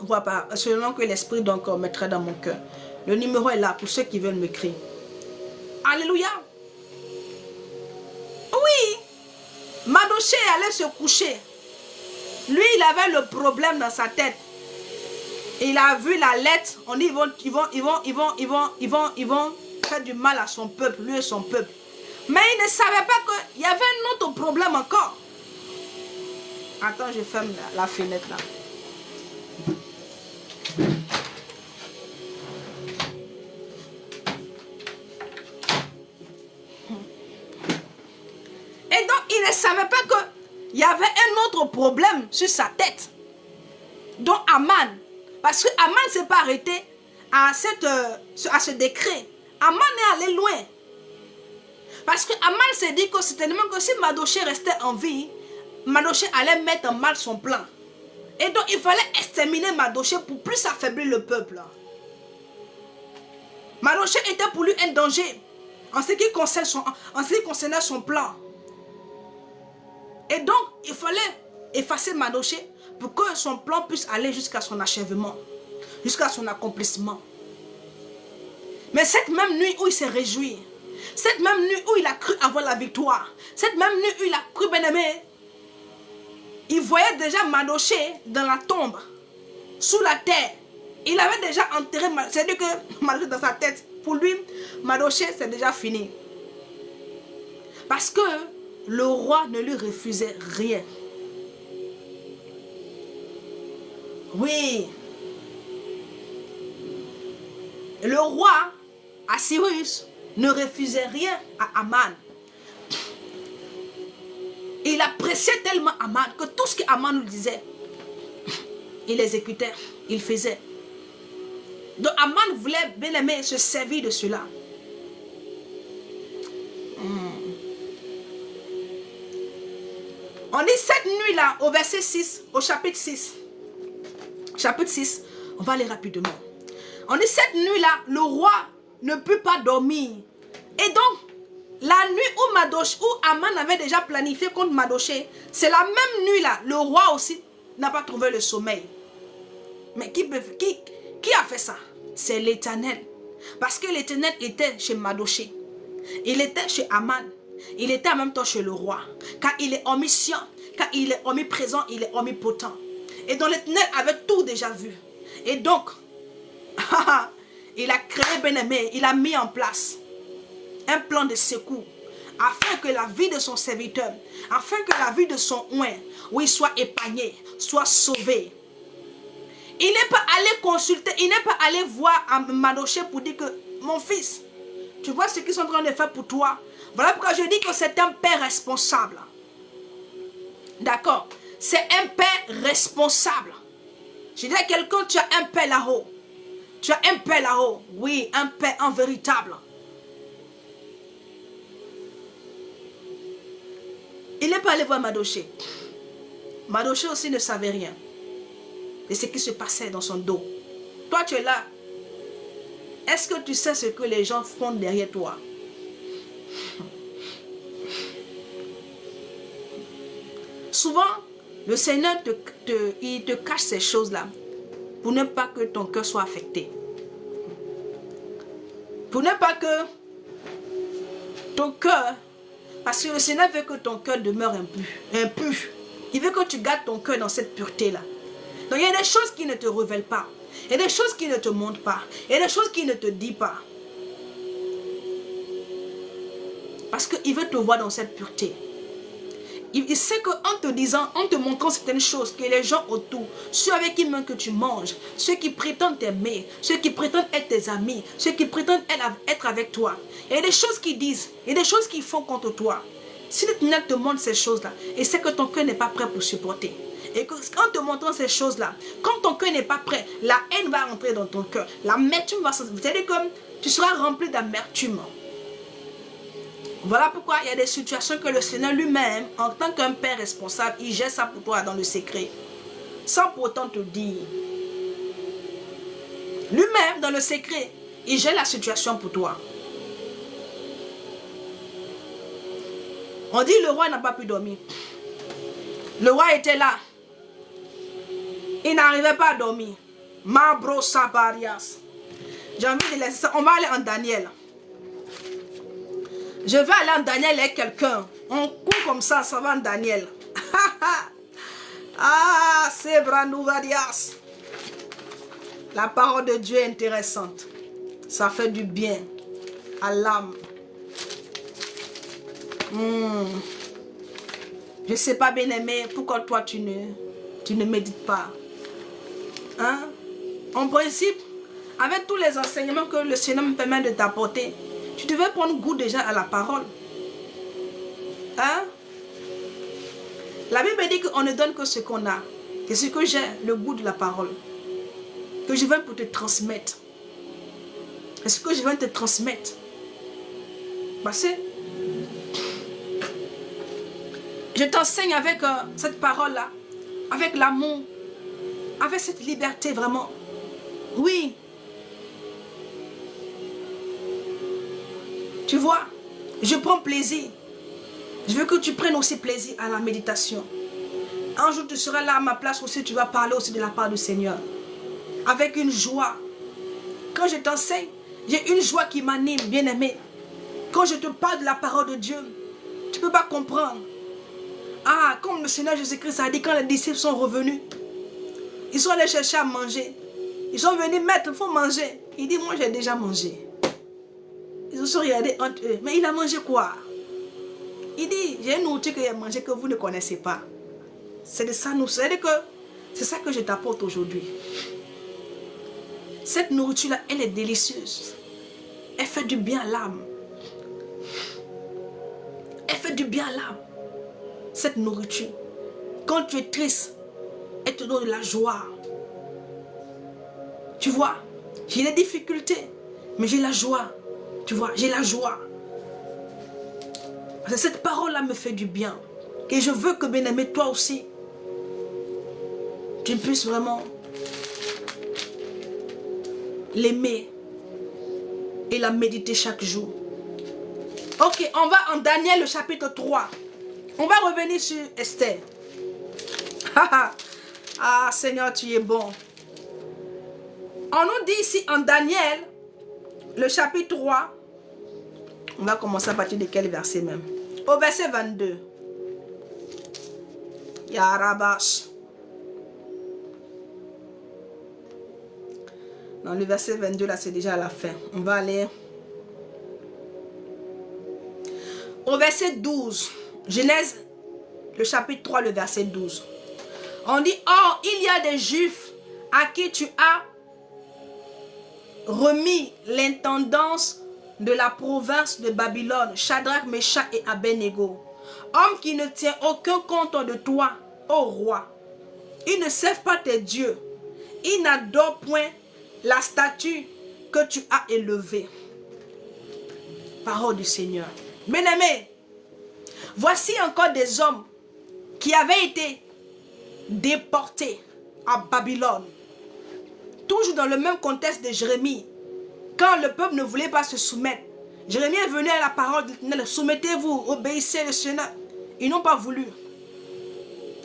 A: voir pas. Selon que l'esprit donc mettra dans mon cœur. Le numéro est là pour ceux qui veulent m'écrire. Alléluia. Oui. Madoché allait se coucher. Lui, il avait le problème dans sa tête. Il a vu la lettre. On dit ils vont faire du mal à son peuple, lui et son peuple. Mais il ne savait pas qu'il y avait un autre problème encore. Attends, je ferme la fenêtre là. Et donc, il ne savait pas qu'il y avait un autre problème sur sa tête. Donc, Aman. Parce que Aman ne s'est pas arrêté à ce décret. Aman est allé loin. Parce que Aman s'est dit que certainement que si Madoché restait en vie, Madoché allait mettre en mal son plan. Et donc, il fallait exterminer Madoché pour plus affaiblir le peuple. Madoché était pour lui un danger en ce qui concernait son plan. Et donc, il fallait effacer Madoché pour que son plan puisse aller jusqu'à son achèvement, jusqu'à son accomplissement. Mais cette même nuit où il s'est réjoui, cette même nuit où il a cru avoir la victoire, cette même nuit où il a cru bien aimer, il voyait déjà Madoché dans la tombe, sous la terre. Il avait déjà enterré, c'est-à-dire que Madoché dans sa tête, pour lui, Madoché c'est déjà fini. Parce que le roi ne lui refusait rien. Oui. Le roi Assyrus ne refusait rien à Aman. Il appréciait tellement Aman que tout ce qu'Aman lui disait, il exécutait, il faisait. Donc Aman voulait bien aimer se servir de cela. On dit cette nuit-là, au verset 6, au chapitre 6. Chapitre 6, on va aller rapidement. On dit cette nuit-là, le roi ne peut pas dormir. Et donc, la nuit où Aman avait déjà planifié contre Mardochée, c'est la même nuit-là, le roi aussi n'a pas trouvé le sommeil. Mais qui a fait ça? C'est l'Éternel. Parce que l'Éternel était chez Mardochée. Il était chez Aman. Il était en même temps chez le roi. Car il est omniscient, car il est omniprésent, il est omnipotent. Et donc l'Éternel avait tout déjà vu. Et donc, il a créé bien-aimé, il a mis en place un plan de secours afin que la vie de son serviteur, afin que la vie de son oint, oui, soit épargnée, soit sauvée. Il n'est pas allé consulter, il n'est pas allé voir Mardochée pour dire que mon fils, tu vois ce qu'ils sont en train de faire pour toi. Voilà pourquoi je dis que c'est un père responsable. D'accord? C'est un père responsable. Je dis à quelqu'un, tu as un père là-haut. Tu as un père là-haut. Oui, un père en véritable. Il n'est pas allé voir Mardochée. Mardochée aussi ne savait rien de ce qui se passait dans son dos. Toi, tu es là. Est-ce que tu sais ce que les gens font derrière toi? Souvent, le Seigneur il te cache ces choses-là pour ne pas que ton cœur soit affecté. Pour ne pas que ton cœur, parce que le Seigneur veut que ton cœur demeure impur. Il veut que tu gardes ton cœur dans cette pureté-là. Donc il y a des choses qui ne te révèlent pas. Il y a des choses qui ne te montrent pas. Il y a des choses qui ne te disent pas. Parce qu'il veut te voir dans cette pureté. Il sait qu'en te disant, en te montrant certaines choses, que les gens autour, ceux avec qui même que tu manges, ceux qui prétendent t'aimer, ceux qui prétendent être tes amis, ceux qui prétendent être avec toi, il y a des choses qu'ils disent, il y a des choses qu'ils font contre toi. Si l'Éternel te montre ces choses-là, et c'est que ton cœur n'est pas prêt pour supporter. Et qu'en te montrant ces choses-là, quand ton cœur n'est pas prêt, la haine va rentrer dans ton cœur. L'amertume va sortir. C'est-à-dire que tu seras rempli d'amertume. Voilà pourquoi il y a des situations que le Seigneur lui-même, en tant qu'un père responsable, il gère ça pour toi dans le secret. Sans pour autant te dire. Lui-même, dans le secret, il gère la situation pour toi. On dit le roi n'a pas pu dormir. Le roi était là. Il n'arrivait pas à dormir. Mabro Sabarias. J'ai envie de laisser ça. On va aller en Daniel. Je vais aller en Daniel avec quelqu'un. On court comme ça va en Daniel. Ah, c'est Branouvadias. La parole de Dieu est intéressante. Ça fait du bien à l'âme. Je ne sais pas, bien-aimé, pourquoi toi tu ne médites pas. Hein? En principe, avec tous les enseignements que le Seigneur me permet de t'apporter, tu devais prendre goût déjà à la parole. Hein? La Bible dit qu'on ne donne que ce qu'on a. C'est ce que j'ai, le goût de la parole. Que je viens pour te transmettre. C'est ce que je viens te transmettre. Parce que je t'enseigne avec cette parole-là, avec l'amour, avec cette liberté vraiment. Oui. Tu vois, je prends plaisir. Je veux que tu prennes aussi plaisir à la méditation. Un jour, tu seras là à ma place aussi, tu vas parler aussi de la part du Seigneur. Avec une joie. Quand je t'enseigne, j'ai une joie qui m'anime, bien-aimé. Quand je te parle de la parole de Dieu, tu ne peux pas comprendre. Ah, comme le Seigneur Jésus-Christ a dit quand les disciples sont revenus, ils sont allés chercher à manger. Ils sont venus, maître, il faut manger. Il dit, moi j'ai déjà mangé. Ils se sont regardés entre eux. Mais il a mangé quoi? Il dit, j'ai une nourriture qu'il a mangé que vous ne connaissez pas. C'est de ça, nous. C'est-à-dire que C'est ça que je t'apporte aujourd'hui. Cette nourriture-là, elle est délicieuse. Elle fait du bien à l'âme. Elle fait du bien à l'âme. Cette nourriture. Quand tu es triste, elle te donne de la joie. Tu vois, j'ai des difficultés, mais j'ai la joie. Tu vois, j'ai la joie. Parce que cette parole-là me fait du bien. Et je veux que, bien-aimé, toi aussi, tu puisses vraiment l'aimer et la méditer chaque jour. Ok, on va en Daniel, le chapitre 3. On va revenir sur Esther. Ah, Seigneur, tu es bon. On nous dit ici en Daniel, le chapitre 3, on va commencer à partir de quel verset même? Au verset 22. Yarabash. Dans le verset 22, là, c'est déjà à la fin. On va aller au verset 12. Genèse, le chapitre 3, le verset 12. On dit, or, il y a des Juifs à qui tu as remis l'intendance de la province de Babylone, Shadrach, Meshach et Abednego, homme qui ne tient aucun compte de toi, ô roi. Ils ne servent pas tes dieux. Ils n'adorent point la statue que tu as élevée. Parole du Seigneur. Bien-aimés, voici encore des hommes qui avaient été déportés à Babylone. Toujours dans le même contexte de Jérémie. Quand le peuple ne voulait pas se soumettre, Jérémie est venu à la parole de l'Éternel. Soumettez-vous, obéissez le Seigneur. Ils n'ont pas voulu.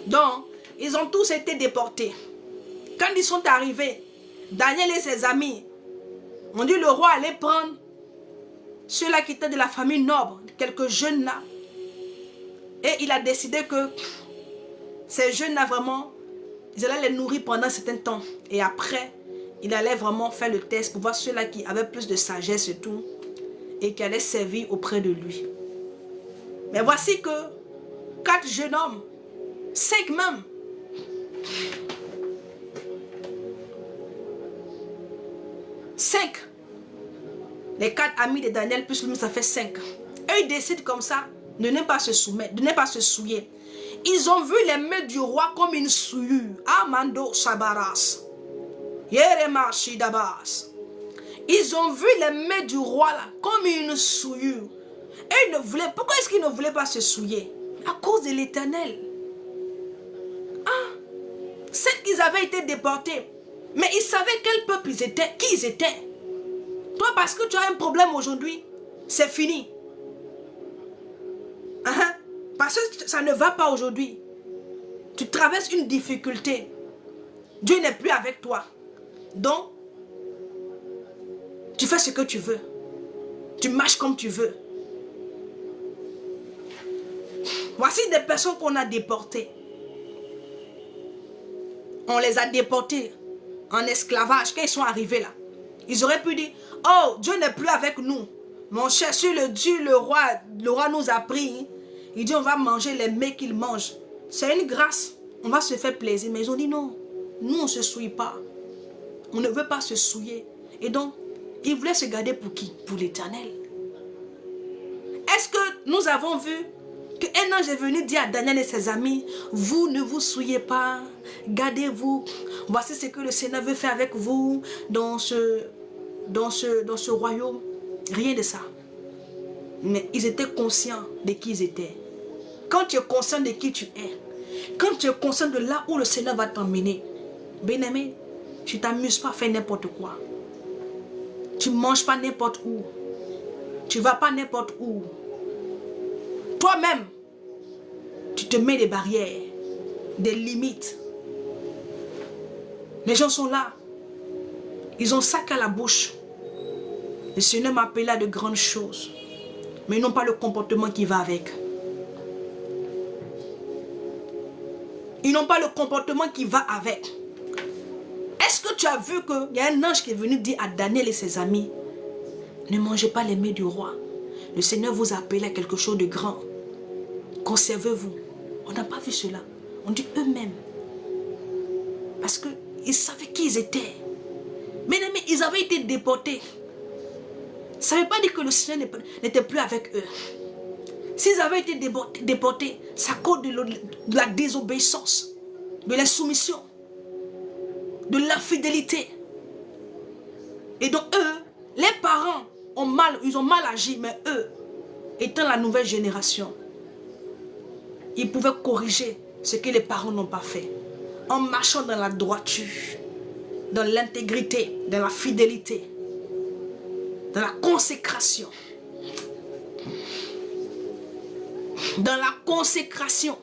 A: Donc, ils ont tous été déportés. Quand ils sont arrivés, Daniel et ses amis ont dit le roi allait prendre ceux-là qui étaient de la famille noble, quelques jeunes là. Et il a décidé que ces jeunes là vraiment, ils allaient les nourrir pendant un certain temps. Et après, il allait vraiment faire le test pour voir ceux-là qui avaient plus de sagesse et tout. Et qui allaient servir auprès de lui. Mais voici que 4 jeunes hommes, 5 même, les 4 amis de Daniel, plus lui, ça fait 5. Eux, ils décident comme ça de ne pas se soumettre, de ne pas se souiller. Ils ont vu les mains du roi comme une souillure. Amando Sabaras. Yerema Shidabas. Ils ont vu les mains du roi là comme une souillure. Et ils ne voulaient, pourquoi est-ce qu'ils ne voulaient pas se souiller? À cause de l'Éternel. Ah, c'est qu'ils avaient été déportés. Mais ils savaient quel peuple ils étaient, qui ils étaient. Toi, parce que tu as un problème aujourd'hui, c'est fini. Parce que ça ne va pas aujourd'hui. Tu traverses une difficulté. Dieu n'est plus avec toi. Donc, tu fais ce que tu veux. Tu marches comme tu veux. Voici des personnes qu'on a déportées. On les a déportés en esclavage. Quand ils sont arrivés là, ils auraient pu dire, oh, Dieu n'est plus avec nous. Mon cher, sur le Dieu, le roi nous a pris. Il dit, on va manger les mets qu'il mange. C'est une grâce. On va se faire plaisir. Mais ils ont dit, non, nous, on ne se souille pas. On ne veut pas se souiller. Et donc, ils voulaient se garder pour qui? Pour l'Éternel. Est-ce que nous avons vu qu'un ange est venu dire à Daniel et ses amis, vous ne vous souillez pas, gardez-vous. Voici ce que le Seigneur veut faire avec vous dans ce royaume. Rien de ça. Mais ils étaient conscients de qui ils étaient. Quand tu es conscient de qui tu es, quand tu es conscient de là où le Seigneur va t'emmener, bien-aimé, tu ne t'amuses pas à faire n'importe quoi. Tu ne manges pas n'importe où. Tu ne vas pas n'importe où. Toi-même, tu te mets des barrières, des limites. Les gens sont là. Ils ont sac à la bouche. Le Seigneur m'a appelé à de grandes choses. Mais ils n'ont pas le comportement qui va avec. Ils n'ont pas le comportement qui va avec. Est-ce que tu as vu qu'il y a un ange qui est venu dire à Daniel et ses amis, ne mangez pas les mets du roi. Le Seigneur vous a appelé à quelque chose de grand. Conservez-vous. On n'a pas vu cela. On dit eux-mêmes. Ils savaient qui ils étaient. Mais ils avaient été déportés. Ça ne veut pas dire que le Seigneur n'était plus avec eux. S'ils avaient été déportés, c'est à cause de la désobéissance, de l'insoumission, de l'infidélité. Et donc eux, les parents ils ont mal agi, mais eux, étant la nouvelle génération, ils pouvaient corriger ce que les parents n'ont pas fait. En marchant dans la droiture, dans l'intégrité, dans la fidélité, dans la consécration. Dans la consécration.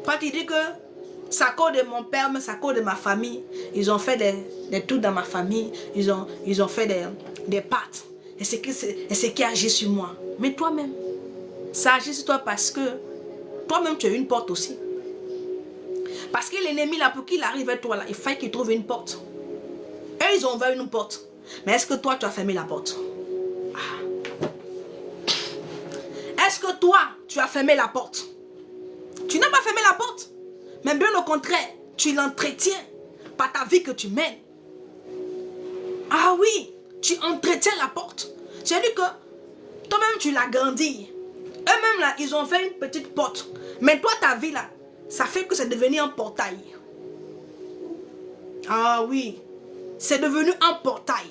A: Quand il dit que c'est à cause de mon père, mais c'est à cause de ma famille. Ils ont fait des trucs dans ma famille. Ils ont fait des pactes. Et c'est qui agit sur moi. Mais toi-même, ça agit sur toi parce que toi-même tu as une porte aussi. Parce que l'ennemi là, pour qu'il arrive à toi là, il faut qu'il trouve une porte. Eux, ils ont ouvert une porte. Mais est-ce que toi, tu as fermé la porte? Est-ce que toi, tu as fermé la porte? Tu n'as pas fermé la porte. Mais bien au contraire, tu l'entretiens par ta vie que tu mènes. Ah oui, tu entretiens la porte. C'est-à-dire que toi-même, tu l'agrandis. Eux-mêmes, là, ils ont fait une petite porte. Mais toi, ta vie, là, ça fait que c'est devenu un portail. Ah oui, c'est devenu un portail.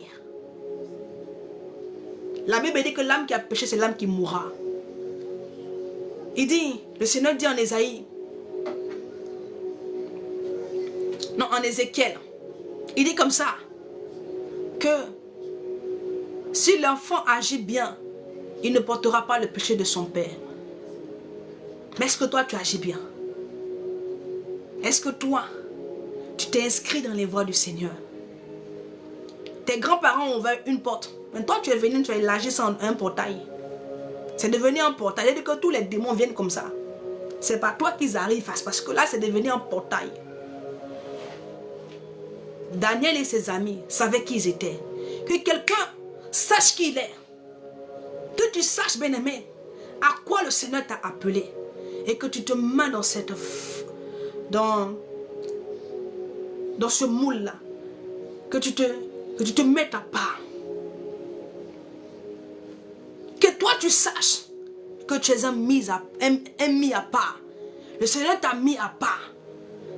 A: La Bible dit que l'âme qui a péché, c'est l'âme qui mourra. Il dit, le Seigneur dit en Ésaïe, non, en Ézéchiel, il dit comme ça, que si l'enfant agit bien, il ne portera pas le péché de son père. Mais est-ce que toi, tu agis bien? Est-ce que toi, tu t'es inscrit dans les voies du Seigneur? Tes grands-parents ont ouvert une porte. Mais toi, tu es venu, tu as élargi ça en un portail. C'est devenu un portail. C'est-à-dire que tous les démons viennent comme ça. C'est pas toi qu'ils arrivent parce que là, c'est devenu un portail. Daniel et ses amis savaient qui ils étaient. Que quelqu'un sache qui il est. Que tu saches, bien-aimé, à quoi le Seigneur t'a appelé. Et que tu te mets dans cette... dans ce moule-là. Que tu te mettes à part. Que toi, tu saches que tu es un mis à part. Le Seigneur t'a mis à part.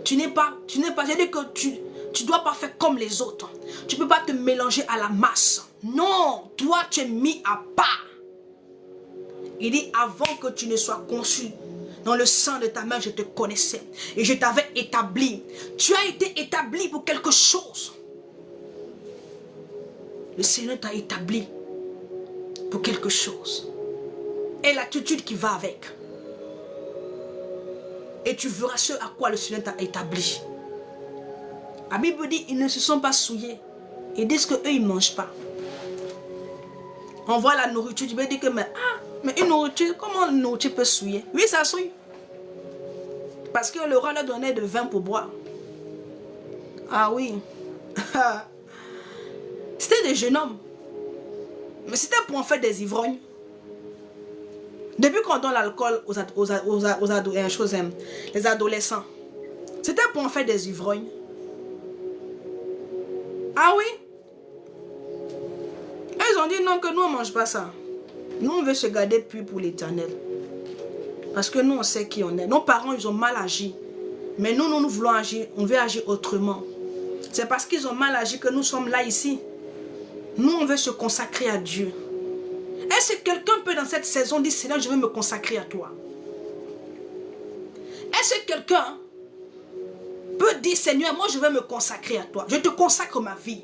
A: Tu n'es pas, c'est-à-dire que tu ne dois pas faire comme les autres. Tu ne peux pas te mélanger à la masse. Non, toi, tu es mis à part. Il dit, avant que tu ne sois conçu, dans le sang de ta mère, je te connaissais. Et je t'avais établi. Tu as été établi pour quelque chose. Le Seigneur t'a établi pour quelque chose. Et l'attitude qui va avec. Et tu verras ce à quoi le Seigneur t'a établi. La Bible dit, ils ne se sont pas souillés. Ils disent qu'eux, ils ne mangent pas. On voit la nourriture, tu peux dire que, mais une nourriture, comment une nourriture peut souiller? Oui, ça souille. Parce que le roi leur donnait de vin pour boire. Ah oui. C'était des jeunes hommes. Mais c'était pour en faire des ivrognes. Depuis qu'on donne l'alcool les adolescents, c'était pour en faire des ivrognes. Ah oui? Ils ont dit non, que nous on ne mange pas ça. Nous on veut se garder pur pour l'éternel. Parce que nous on sait qui on est. Nos parents ils ont mal agi. Mais nous voulons agir, on veut agir autrement. C'est parce qu'ils ont mal agi que nous sommes là ici. Nous on veut se consacrer à Dieu. Est-ce que quelqu'un peut dans cette saison dire Seigneur je veux me consacrer à toi? Est-ce que quelqu'un peut dire Seigneur moi je veux me consacrer à toi? Je te consacre ma vie.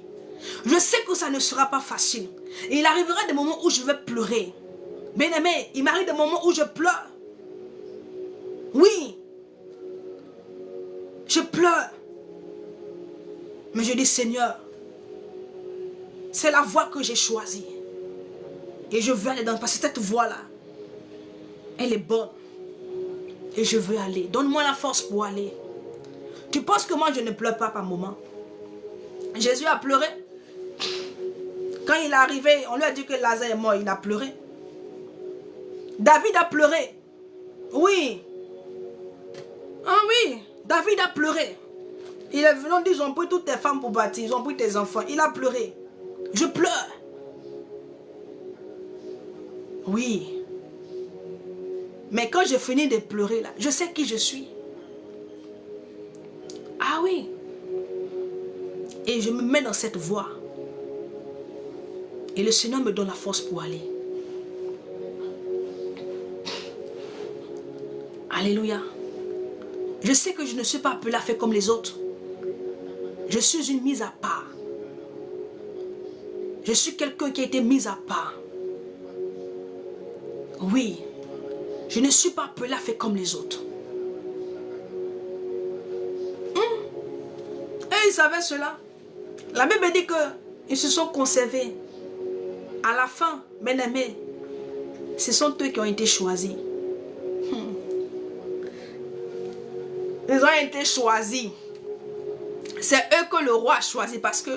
A: Je sais que ça ne sera pas facile. Et il arrivera des moments où je vais pleurer. Bien aimé, il m'arrive des moments où je pleure. Oui. Je pleure. Mais je dis Seigneur, c'est la voie que j'ai choisie. Et je veux aller dans... Parce que cette voie-là, elle est bonne. Et je veux aller. Donne-moi la force pour aller. Tu penses que moi je ne pleure pas par moment? Jésus a pleuré. Quand il est arrivé, on lui a dit que Lazare est mort, il a pleuré. David a pleuré. Oui. Ah oui, David a pleuré. Il est venu, on dit, ils ont pris toutes tes femmes pour bâtir, ils ont pris tes enfants. Il a pleuré. Je pleure. Oui. Mais quand j'ai fini de pleurer là, je sais qui je suis. Ah oui. Et je me mets dans cette voie. Et le Seigneur me donne la force pour aller. Alléluia. Je sais que je ne suis pas appelée à faire comme les autres. Je suis une mise à part. Je suis quelqu'un qui a été mis à part. Oui. Je ne suis pas appelée à faire comme les autres. Et ils savaient cela. La Bible dit qu'ils se sont conservés. À la fin, bien-aimés, ce sont eux qui ont été choisis. Ils ont été choisis. C'est eux que le roi a choisi parce que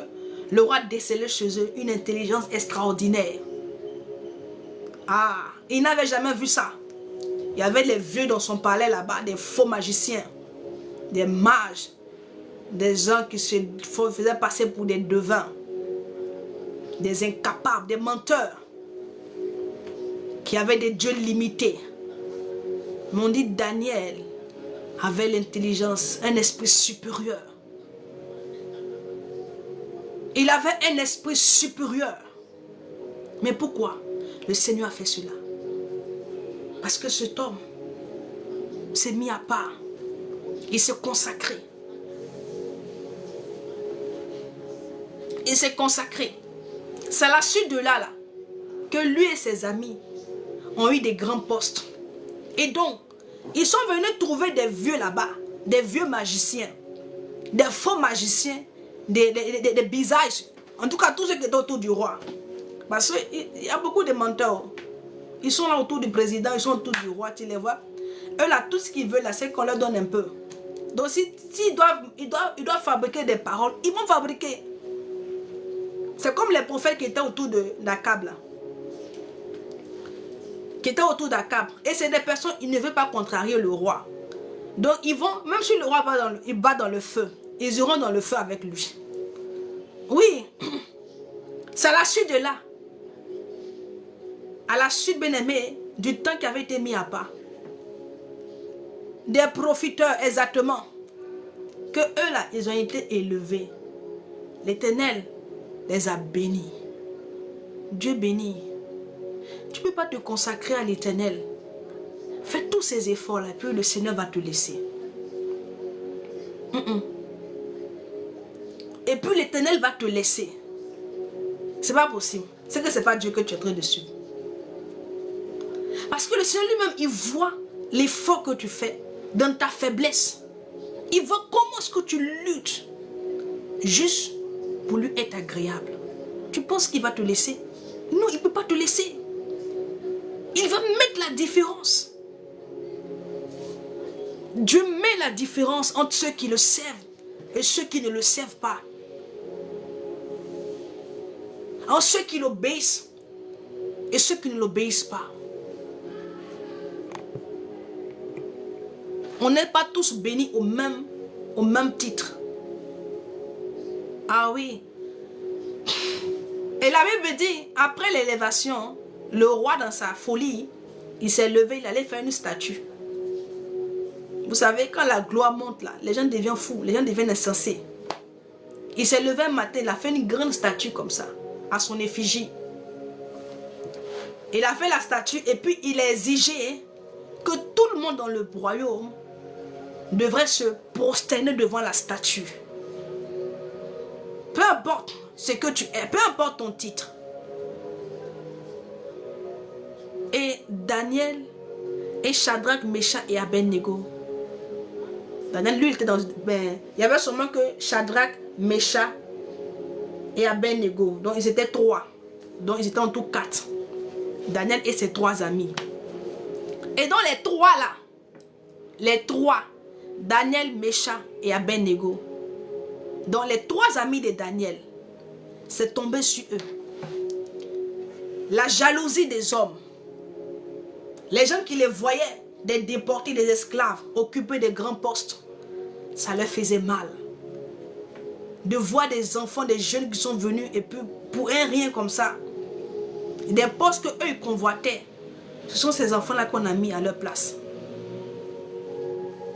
A: le roi décelait chez eux une intelligence extraordinaire. Ah, il n'avait jamais vu ça. Il y avait les vieux dans son palais là-bas, des faux magiciens, des mages, des gens qui se faisaient passer pour des devins, des incapables, des menteurs, qui avaient des dieux limités. Mais on dit Daniel avait l'intelligence, un esprit supérieur. Il avait un esprit supérieur. Mais pourquoi le Seigneur a fait cela? Parce que cet homme s'est mis à part. Il s'est consacré. Il s'est consacré. C'est à la suite de là que lui et ses amis ont eu des grands postes. Et donc, ils sont venus trouver des vieux là-bas, des vieux magiciens, des faux magiciens, des bizarres. En tout cas, tous ceux qui étaient autour du roi. Parce qu'il y a beaucoup de menteurs. Ils sont là autour du président, ils sont autour du roi, tu les vois. Eux là, tout ce qu'ils veulent là, c'est qu'on leur donne un peu. Donc, ils doivent fabriquer des paroles, ils vont fabriquer. C'est comme les prophètes qui étaient autour d'Akab là. Qui étaient autour d'Akab. Et c'est des personnes, ils ne veulent pas contrarier le roi. Donc ils vont, même si le roi bat dans le feu, ils iront dans le feu avec lui. Oui. C'est à la suite de là. À la suite, bien aimé, du temps qui avait été mis à part. Des profiteurs, exactement. Que eux là, ils ont été élevés. L'Éternel les a bénis. Dieu bénit. Tu ne peux pas te consacrer à l'Éternel. Fais tous ces efforts-là, puis le Seigneur va te laisser. Et puis l'Éternel va te laisser. C'est pas possible. C'est que ce n'est pas Dieu que tu es en train de suivre. Parce que le Seigneur lui-même, il voit l'effort que tu fais dans ta faiblesse. Il voit comment est-ce que tu luttes. Juste pour lui être agréable. Tu penses qu'il va te laisser? Non, il ne peut pas te laisser. Il va mettre la différence. Dieu met la différence entre ceux qui le servent et ceux qui ne le servent pas. Entre ceux qui l'obéissent et ceux qui ne l'obéissent pas. On n'est pas tous bénis au même titre. Ah oui. Et la Bible dit, après l'élévation, le roi dans sa folie, il s'est levé, il allait faire une statue. Vous savez, quand la gloire monte là, les gens deviennent fous, les gens deviennent insensés. Il s'est levé un matin, il a fait une grande statue comme ça, à son effigie. Il a fait la statue et puis il a exigé que tout le monde dans le royaume devrait se prosterner devant la statue. Peu importe ce que tu es, peu importe ton titre. Et Daniel et Shadrach, Meshach et Abednego. Daniel, lui, il était dans... il y avait seulement que Shadrach, Meshach et Abednego. Donc, ils étaient 3. Donc, ils étaient en tout 4. Daniel et ses 3 amis. Et dans les 3 là, les 3, Daniel, Meshach et Abednego, dans les 3 amis de Daniel, c'est tombé sur eux. La jalousie des hommes. Les gens qui les voyaient, des déportés, des esclaves, occupés de grands postes, ça leur faisait mal. de voir des enfants, des jeunes qui sont venus et puis pour un rien comme ça, des postes qu'eux ils convoitaient, ce sont ces enfants-là qu'on a mis à leur place.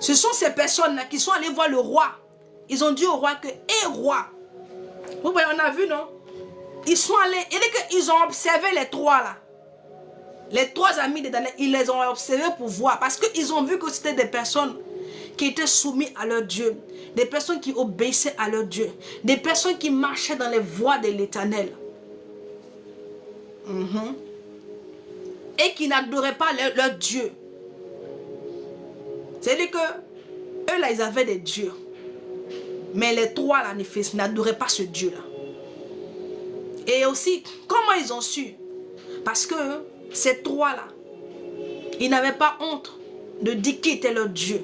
A: Ce sont ces personnes-là qui sont allées voir le roi. Ils ont dit au roi que, hé roi, vous voyez, on a vu, non? Ils sont allés, ils ont observé les trois là. Les trois amis de Daniel, ils les ont observés pour voir. Parce qu'ils ont vu que c'était des personnes qui étaient soumises à leur Dieu. Des personnes qui obéissaient à leur Dieu. Des personnes qui marchaient dans les voies de l'Éternel. Et qui n'adoraient pas leur Dieu. C'est-à-dire que eux là, ils avaient des dieux. Mais les trois là n'adoraient pas ce Dieu là. Et aussi, comment ils ont su? Parce que ces trois-là, ils n'avaient pas honte de dire qui était leur Dieu.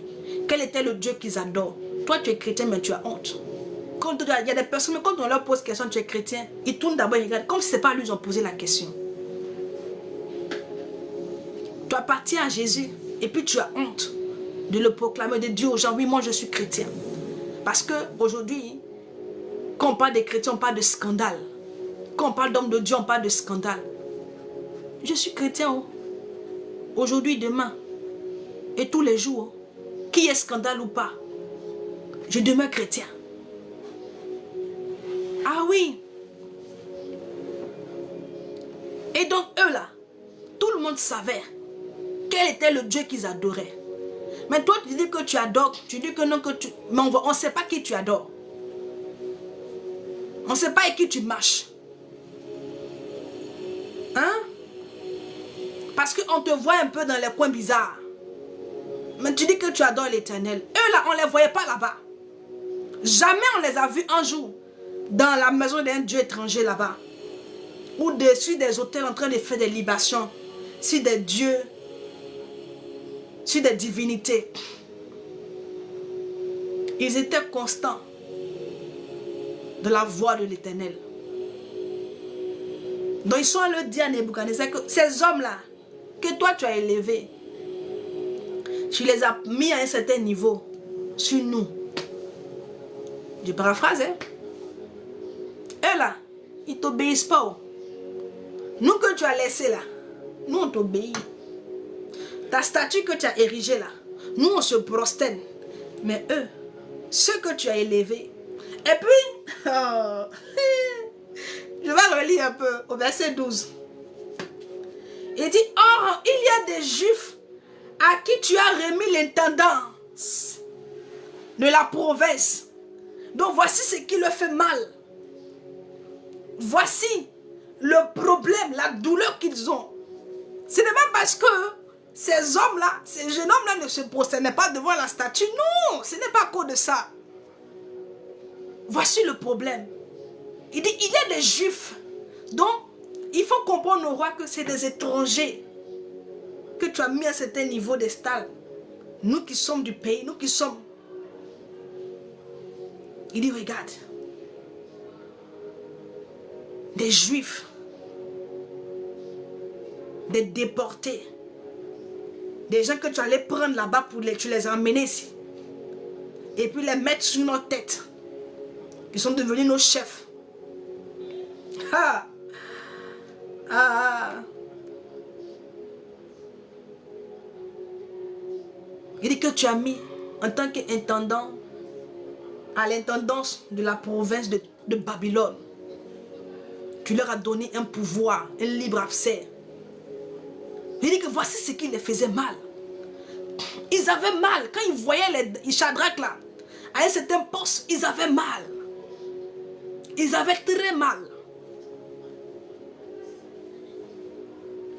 A: Quel était le Dieu qu'ils adorent. Toi, tu es chrétien, mais tu as honte. Quand il y a des personnes, mais quand on leur pose question, tu es chrétien, ils tournent d'abord et regardent, comme si ce n'est pas lui, ils ont posé la question. Tu appartiens à Jésus, et puis tu as honte de le proclamer, de dire aux gens, oui, moi je suis chrétien. Parce qu'aujourd'hui, quand on parle des chrétiens, on parle de scandale. Quand on parle d'homme de Dieu, on parle de scandale. Je suis chrétien, aujourd'hui, demain, et tous les jours, qui est scandale ou pas, je demeure chrétien. Ah oui. Et donc eux là, tout le monde savait quel était le Dieu qu'ils adoraient. Mais toi tu dis que tu adores, tu dis que non, que tu... Mais on ne sait pas qui tu adores. On ne sait pas avec qui tu marches. Hein? Parce qu'on te voit un peu dans les coins bizarres. Mais tu dis que tu adores l'Éternel. Eux là, on ne les voyait pas là-bas. Jamais on les a vus un jour dans la maison d'un Dieu étranger là-bas. Ou dessus des hôtels en train de faire des libations. Sur des dieux. Sur des divinités. Ils étaient constants de la voix de l'Éternel. Donc ils sont allés dire à Nebuchadnezzar que ces hommes-là, que toi tu as élevés, tu les as mis à un certain niveau sur nous. Je paraphrase, hein? Eux là, ils ne t'obéissent pas. Nous que tu as laissé là, nous on t'obéit. Ta statue que tu as érigée là, nous on se prosterne. Mais eux, ceux que tu as élevés. Et puis, je vais relire un peu au verset 12. Il dit, or, il y a des Juifs à qui tu as remis l'intendance de la province. Donc voici ce qui leur fait mal. Voici le problème, la douleur qu'ils ont. Ce n'est pas parce que ces hommes-là, ces jeunes hommes-là ne se prosternaient pas devant la statue. Non, ce n'est pas à cause de ça. Voici le problème. Il dit, il y a des Juifs. Donc, il faut comprendre au roi que c'est des étrangers que tu as mis à un certain niveau de stade. Nous qui sommes du pays, nous qui sommes. Il dit, regarde. Des Juifs. Des déportés. Des gens que tu allais prendre là-bas pour tu les emmener ici. Et puis les mettre sur nos têtes. Ils sont devenus nos chefs. Ah. Ah. Il dit que tu as mis en tant qu'intendant à l'intendance de la province de Babylone. Tu leur as donné un pouvoir, un libre accès. Il dit que voici ce qui les faisait mal. Ils avaient mal. Quand ils voyaient les Shadrach là, à un certain poste, ils avaient mal. Ils avaient très mal.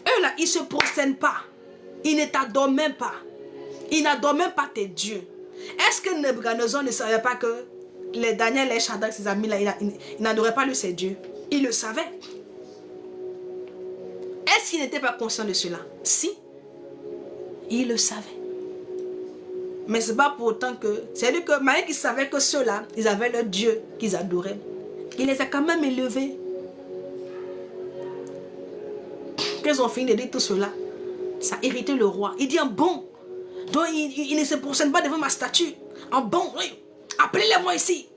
A: Eux là, ils ne se prosternent pas. Ils ne t'adorent même pas. Ils n'adorent même pas tes dieux. Est-ce que Nebuchadnezzar ne savait pas que les Daniel, les Shadrach, ses amis là, ils n'adoraient pas lui ses dieux? Il le savait. Est-ce qu'il n'était pas conscient de cela? Si. Il le savait. Mais ce n'est pas pour autant que... C'est-à-dire que malgré qu'ils savaient que ceux-là, ils avaient leur Dieu qu'ils adoraient. Il les a quand même élevés. Quand ils ont fini de dire tout cela, ça a irrité le roi. Il dit, en bon, donc il ne se prosterne pas devant ma statue. En bon, oui, appelez-les-moi ici.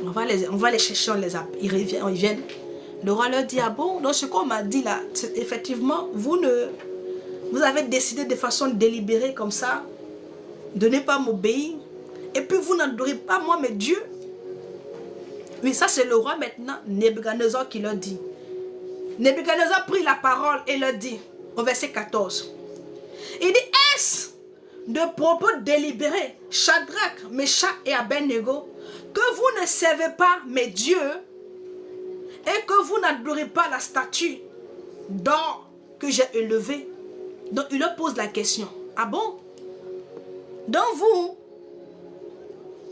A: On va les chercher, ils viennent. Le roi leur dit, ah bon, donc ce qu'on m'a dit là, effectivement, vous avez décidé de façon délibérée comme ça, de ne pas m'obéir, et puis vous n'adorez pas moi, mes dieux. Oui, ça c'est le roi maintenant, Nebuchadnezzar, qui leur dit. Nebuchadnezzar prit la parole et leur dit, au verset 14, il dit, est-ce de propos délibérés, Shadrach, Meshach et Abednego, que vous ne servez pas mes dieux et que vous n'adorez pas la statue d'or que j'ai élevée? Donc il leur pose la question, ah bon? Donc vous,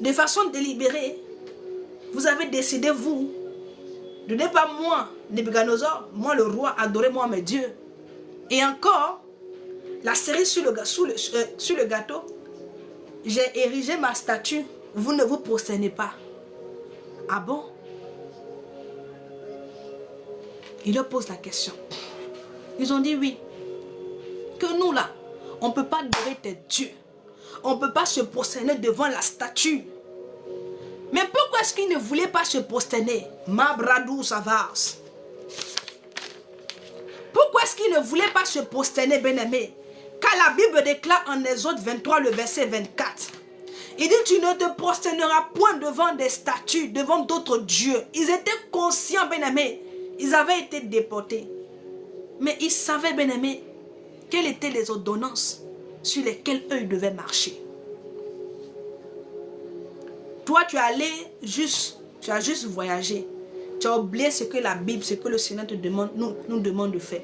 A: de façon délibérée, vous avez décidé, vous, de ne pas moi, Nebuchadnezzar, moi le roi, adorer moi mes dieux. Et encore, la cerise sur le gâteau, j'ai érigé ma statue, vous ne vous prosternez pas. Ah bon? Il leur pose la question. Ils ont dit oui. Que nous là, on ne peut pas adorer tes dieux. On ne peut pas se prosterner devant la statue. Mais pourquoi est-ce qu'ils ne voulaient pas se prosterner? Mabradou Savas. Pourquoi est-ce qu'ils ne voulaient pas se prosterner, bien-aimé? Car la Bible déclare en Exode 23, le verset 24. Il dit, tu ne te prosterneras point devant des statues, devant d'autres dieux. Ils étaient conscients, bien-aimé. Ils avaient été déportés. Mais ils savaient, bien-aimé, quelles étaient les ordonnances sur lesquelles eux ils devaient marcher. Toi, tu as juste voyagé. Tu as oublié ce que la Bible, ce que le Seigneur te demande, nous demande de faire.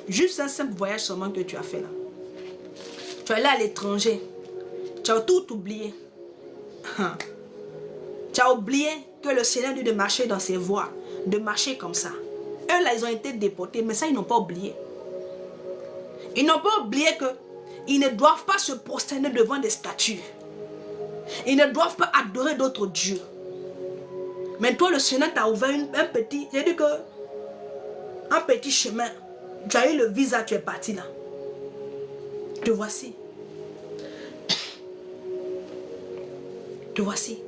A: Juste un simple voyage seulement que tu as fait là. Tu es allé à l'étranger. Tu as tout oublié. Tu as oublié que le Seigneur dit de marcher dans ses voies. De marcher comme ça. Eux là, ils ont été déportés. Mais ça, ils n'ont pas oublié. Ils n'ont pas oublié qu'ils ne doivent pas se prosterner devant des statues. Ils ne doivent pas adorer d'autres dieux. Mais toi, le Seigneur t'a ouvert un petit... J'ai dit que... Un petit chemin. Tu as eu le visa, tu es parti là. Te voici. Te voici.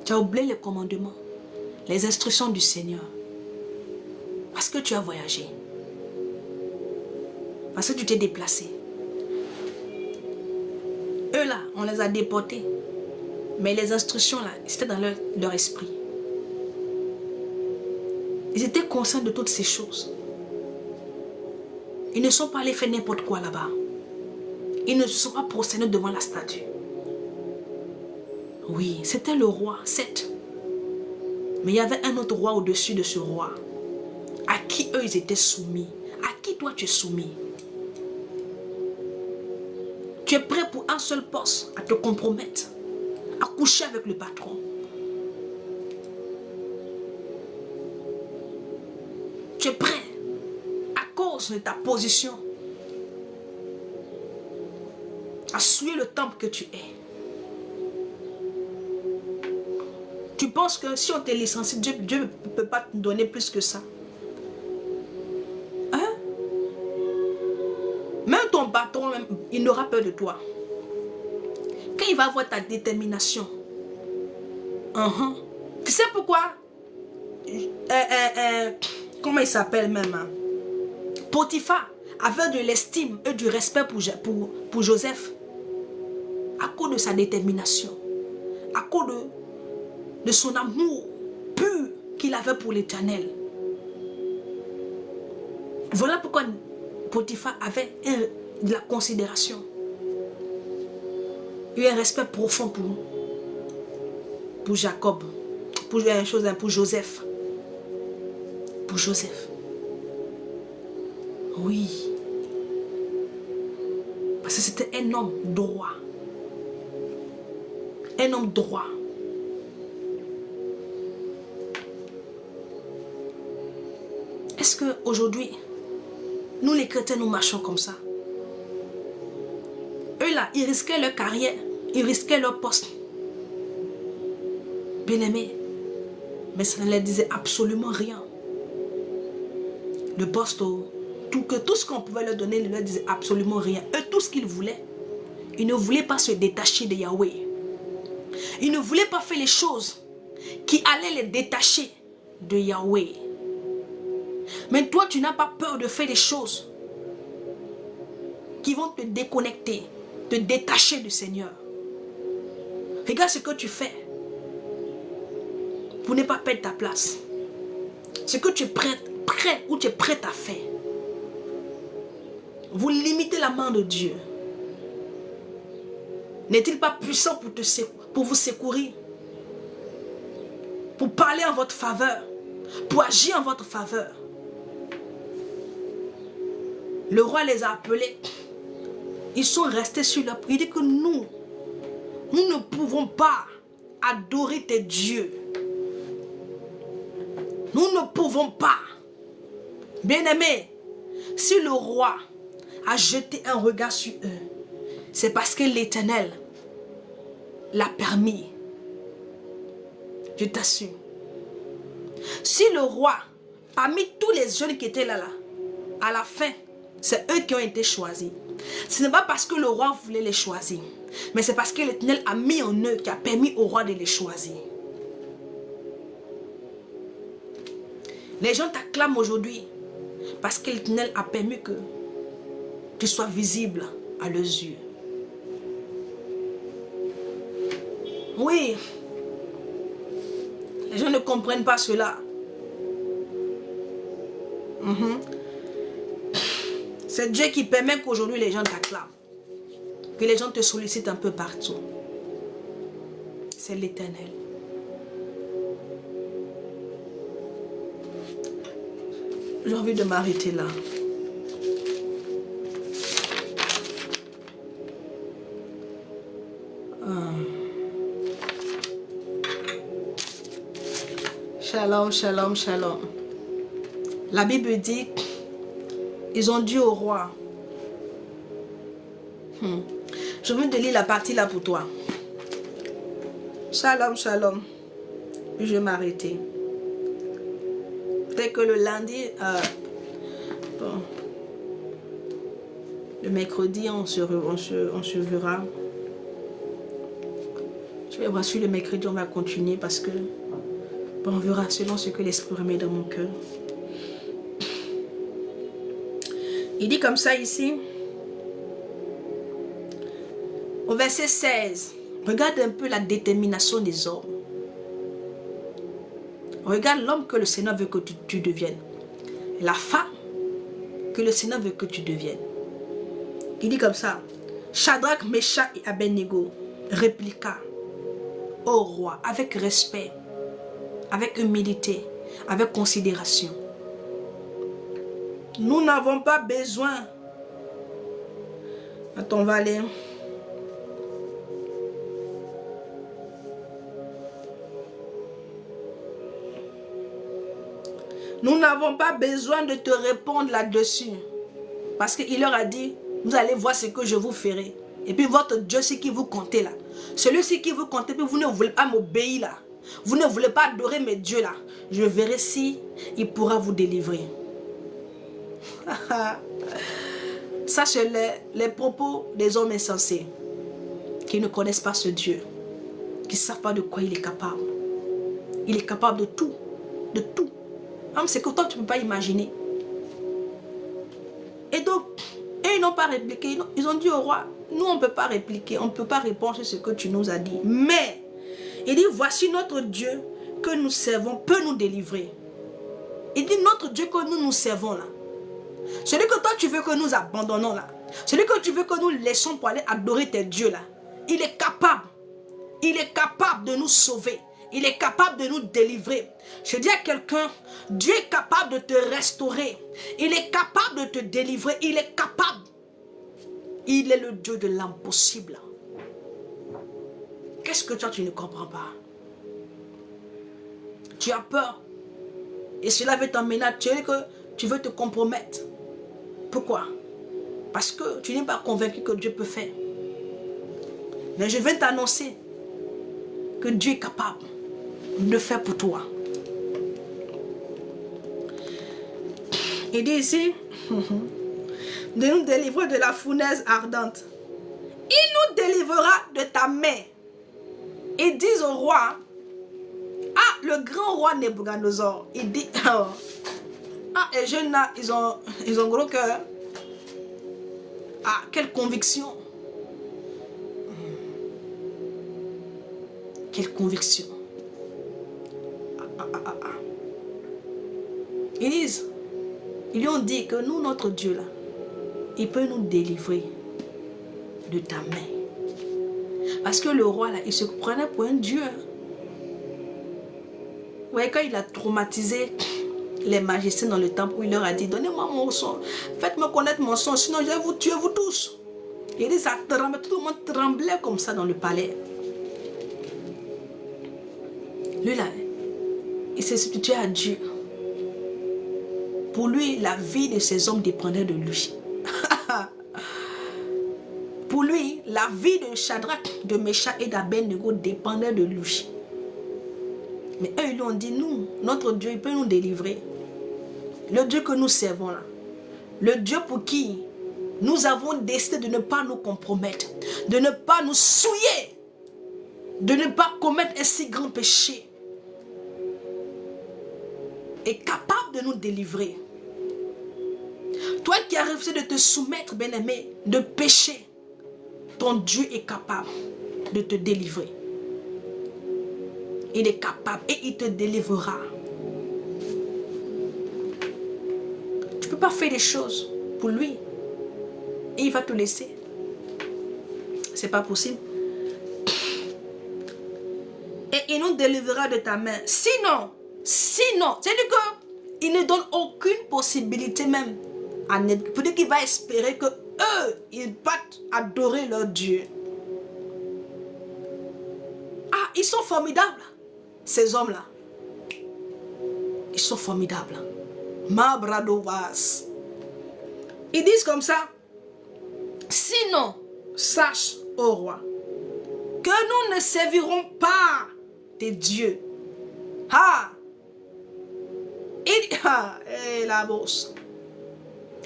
A: Tu as oublié les commandements. Les instructions du Seigneur. Parce que tu as voyagé. Parce que tu t'es déplacé. Eux là, on les a déportés. Mais les instructions là, c'était dans leur esprit. Ils étaient conscients de toutes ces choses. Ils ne sont pas allés faire n'importe quoi là-bas. Ils ne se sont pas prosternés devant la statue. Oui, c'était le roi, certes. Mais il y avait un autre roi au-dessus de ce roi. À qui eux ils étaient soumis. À qui toi tu es soumis. Tu es prêt pour un seul poste à te compromettre. À coucher avec le patron. Tu es prêt à cause de ta position à souiller le temple que tu es. Tu penses que si on te licencie, Dieu ne peut pas te donner plus que ça. Hein? Même ton patron, il n'aura peur de toi. Quand il va voir ta détermination. Tu sais pourquoi? Comment il s'appelle même? Hein? Potiphar avait de l'estime et du respect pour Joseph. À cause de sa détermination. À cause de son amour pur qu'il avait pour l'Éternel. Voilà pourquoi Potiphar avait de la considération. Il y a un respect profond pour Jacob. Pour Joseph. Pour Joseph. Oui. Parce que c'était un homme droit. Un homme droit. Est-ce qu'aujourd'hui, nous les chrétiens, nous marchons comme ça? Eux là, ils risquaient leur carrière, ils risquaient leur poste. Bien-aimés, mais ça ne leur disait absolument rien. Le poste, tout ce qu'on pouvait leur donner ne leur disait absolument rien. Eux, tout ce qu'ils voulaient, ils ne voulaient pas se détacher de Yahweh. Ils ne voulaient pas faire les choses qui allaient les détacher de Yahweh. Mais toi, tu n'as pas peur de faire des choses qui vont te déconnecter, te détacher du Seigneur. Regarde ce que tu fais pour ne pas perdre ta place. Ce que tu es prêt ou tu es prête à faire. Vous limitez la main de Dieu. N'est-il pas puissant pour vous secourir? Pour parler en votre faveur? Pour agir en votre faveur? Le roi les a appelés. Ils sont restés sur leur prière. Il dit que nous ne pouvons pas adorer tes dieux. Nous ne pouvons pas. Bien-aimés, si le roi a jeté un regard sur eux, c'est parce que l'Éternel l'a permis. Je t'assure. Si le roi, parmi tous les jeunes qui étaient là, à la fin, c'est eux qui ont été choisis. Ce n'est pas parce que le roi voulait les choisir, mais c'est parce que l'Éternel a mis en eux, qui a permis au roi de les choisir. Les gens t'acclament aujourd'hui parce que l'Éternel a permis que tu sois visible à leurs yeux. Oui, les gens ne comprennent pas cela. C'est Dieu qui permet qu'aujourd'hui les gens t'acclament. Que les gens te sollicitent un peu partout. C'est l'Éternel. J'ai envie de m'arrêter là. Shalom, shalom, shalom. La Bible dit, ils ont dit au roi. Je veux te lire la partie là pour toi. Shalom, shalom. Puis je vais m'arrêter. Peut-être que le lundi, le mercredi, on se verra. Je vais voir si le mercredi, on va continuer parce que on verra selon ce que l'Esprit remet dans mon cœur. Il dit comme ça ici, au verset 16, regarde un peu la détermination des hommes. Regarde l'homme que le Seigneur veut que tu deviennes. La femme que le Seigneur veut que tu deviennes. Il dit comme ça, Shadrach, Meshach et Abednego répliqua au roi avec respect, avec humilité, avec considération. Nous n'avons pas besoin. Attends, on va aller. Nous n'avons pas besoin de te répondre là-dessus. Parce qu'il leur a dit, vous allez voir ce que je vous ferai. Et puis votre Dieu, c'est qui vous comptez là. Celui-ci qui vous comptez, puis vous ne voulez pas m'obéir là. Vous ne voulez pas adorer mes dieux là. Je verrai si il pourra vous délivrer. Ça, c'est les propos des hommes insensés qui ne connaissent pas ce Dieu, qui ne savent pas de quoi il est capable. Il est capable de tout, de tout. C'est que toi, tu ne peux pas imaginer. Et donc, ils n'ont pas répliqué. Ils ont dit au roi, nous, on ne peut pas répliquer, on ne peut pas répondre sur ce que tu nous as dit. Mais, il dit, voici notre Dieu que nous servons peut nous délivrer. Il dit, notre Dieu que nous servons là. Celui que toi, tu veux que nous abandonnons là. Celui que tu veux que nous laissons pour aller adorer tes dieux là. Il est capable. Il est capable de nous sauver. Il est capable de nous délivrer. Je dis à quelqu'un, Dieu est capable de te restaurer. Il est capable de te délivrer. Il est capable. Il est le Dieu de l'impossible. Qu'est-ce que toi tu ne comprends pas? Tu as peur. Et cela veut t'emmener à tuer que tu veux te compromettre. Pourquoi? Parce que tu n'es pas convaincu que Dieu peut faire. Mais je viens t'annoncer que Dieu est capable de faire pour toi. Il dit ici, de nous délivrer de la fournaise ardente. Il nous délivrera de ta main. Et dis au roi, le grand roi Nebuchadnezzar, il dit, les jeunes là, ils ont gros cœur. Ah, quelle conviction. Quelle conviction. Ils lui ont dit que nous, notre Dieu là, il peut nous délivrer de ta main. Parce que le roi là, il se prenait pour un Dieu. Vous voyez, quand il a traumatisé les magiciens dans le temple, où il leur a dit, donnez-moi mon son, faites-moi connaître mon son, sinon je vais vous tuer vous tous. Il dit, ça tremblait, tout le monde tremblait comme ça dans le palais. Lui là, il s'est substitué à Dieu. Pour lui, la vie de ces hommes dépendait de lui. Pour lui, la vie de Shadrach, de Meshach et d'Abednego dépendait de lui. Mais eux, ils lui ont dit, nous, notre Dieu, il peut nous délivrer. Le Dieu que nous servons là. Le Dieu pour qui nous avons décidé de ne pas nous compromettre. De ne pas nous souiller. De ne pas commettre un si grand péché. Est capable de nous délivrer. Toi qui as refusé de te soumettre, bien-aimé, de pécher, ton Dieu est capable de te délivrer. Il est capable et il te délivrera. Tu ne peux pas faire des choses pour lui et il va te laisser. C'est pas possible. Et il nous délivrera de ta main. Sinon, c'est-à-dire qu'il ne donne aucune possibilité même à Nebuchadnezzar. Peut-être qu'il va espérer que eux, ils battent adorer leur Dieu. Ah, ils sont formidables, ces hommes-là. Ils sont formidables. Mabradovas. Ils disent comme ça, sinon, sache, ô roi, que nous ne servirons pas tes dieux. Ah! Et la bosse.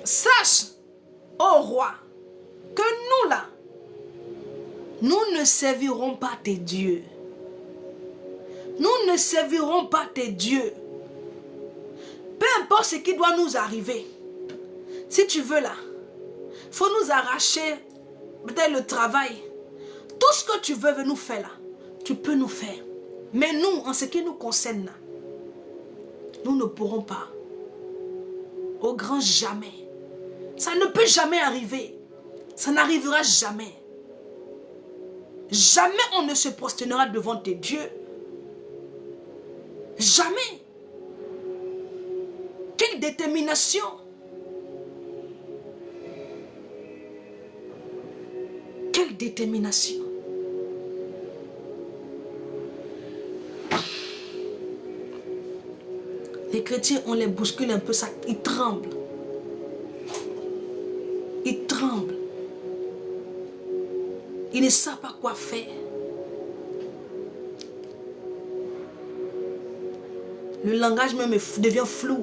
A: Sache, ô roi, que nous là, nous ne servirons pas tes dieux. Nous ne servirons pas tes dieux. Peu importe ce qui doit nous arriver. Si tu veux là, il faut nous arracher peut-être le travail. Tout ce que tu veux nous faire là, tu peux nous faire. Mais nous, en ce qui nous concerne là, nous ne pourrons pas. Au grand jamais. Ça ne peut jamais arriver. Ça n'arrivera jamais. Jamais on ne se prosternera devant tes dieux. Jamais. Quelle détermination. Quelle détermination. Les chrétiens, on les bouscule un peu, ça, ils tremblent. Ils tremblent. Ils ne savent pas quoi faire. Le langage même devient flou.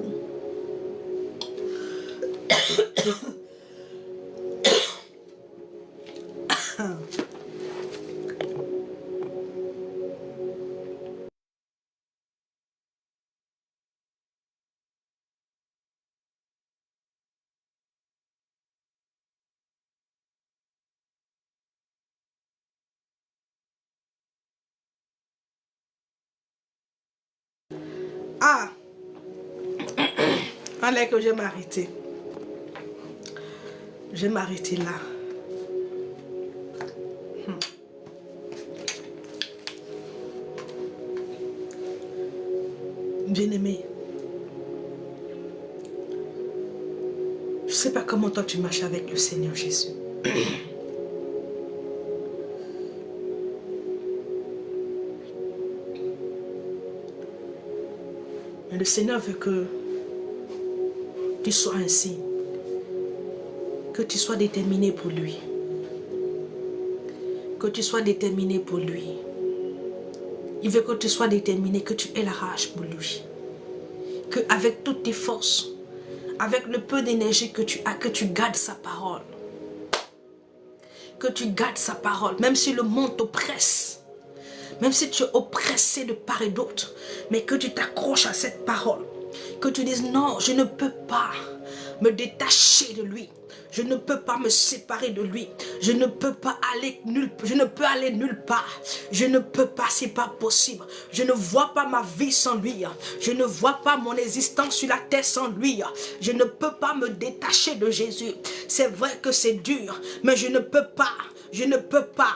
A: Ah, allez que je vais m'arrêter. Je vais m'arrêter là. Bien-aimé, je ne sais pas comment toi tu marches avec le Seigneur Jésus. Mais le Seigneur veut que tu sois ainsi. Que tu sois déterminé pour lui. Que tu sois déterminé pour lui. Il veut que tu sois déterminé, que tu aies la rage pour lui. Que avec toutes tes forces, avec le peu d'énergie que tu as, que tu gardes sa parole. Que tu gardes sa parole, même si le monde t'oppresse. Même si tu es oppressé de part et d'autre, mais que tu t'accroches à cette parole. Que tu dises non, je ne peux pas me détacher de lui. Je ne peux pas me séparer de lui. Je ne peux pas aller nulle part. Je ne peux pas, c'est pas possible. Je ne vois pas ma vie sans lui. Je ne vois pas mon existence sur la terre sans lui. Je ne peux pas me détacher de Jésus. C'est vrai que c'est dur, mais je ne peux pas. Je ne peux pas.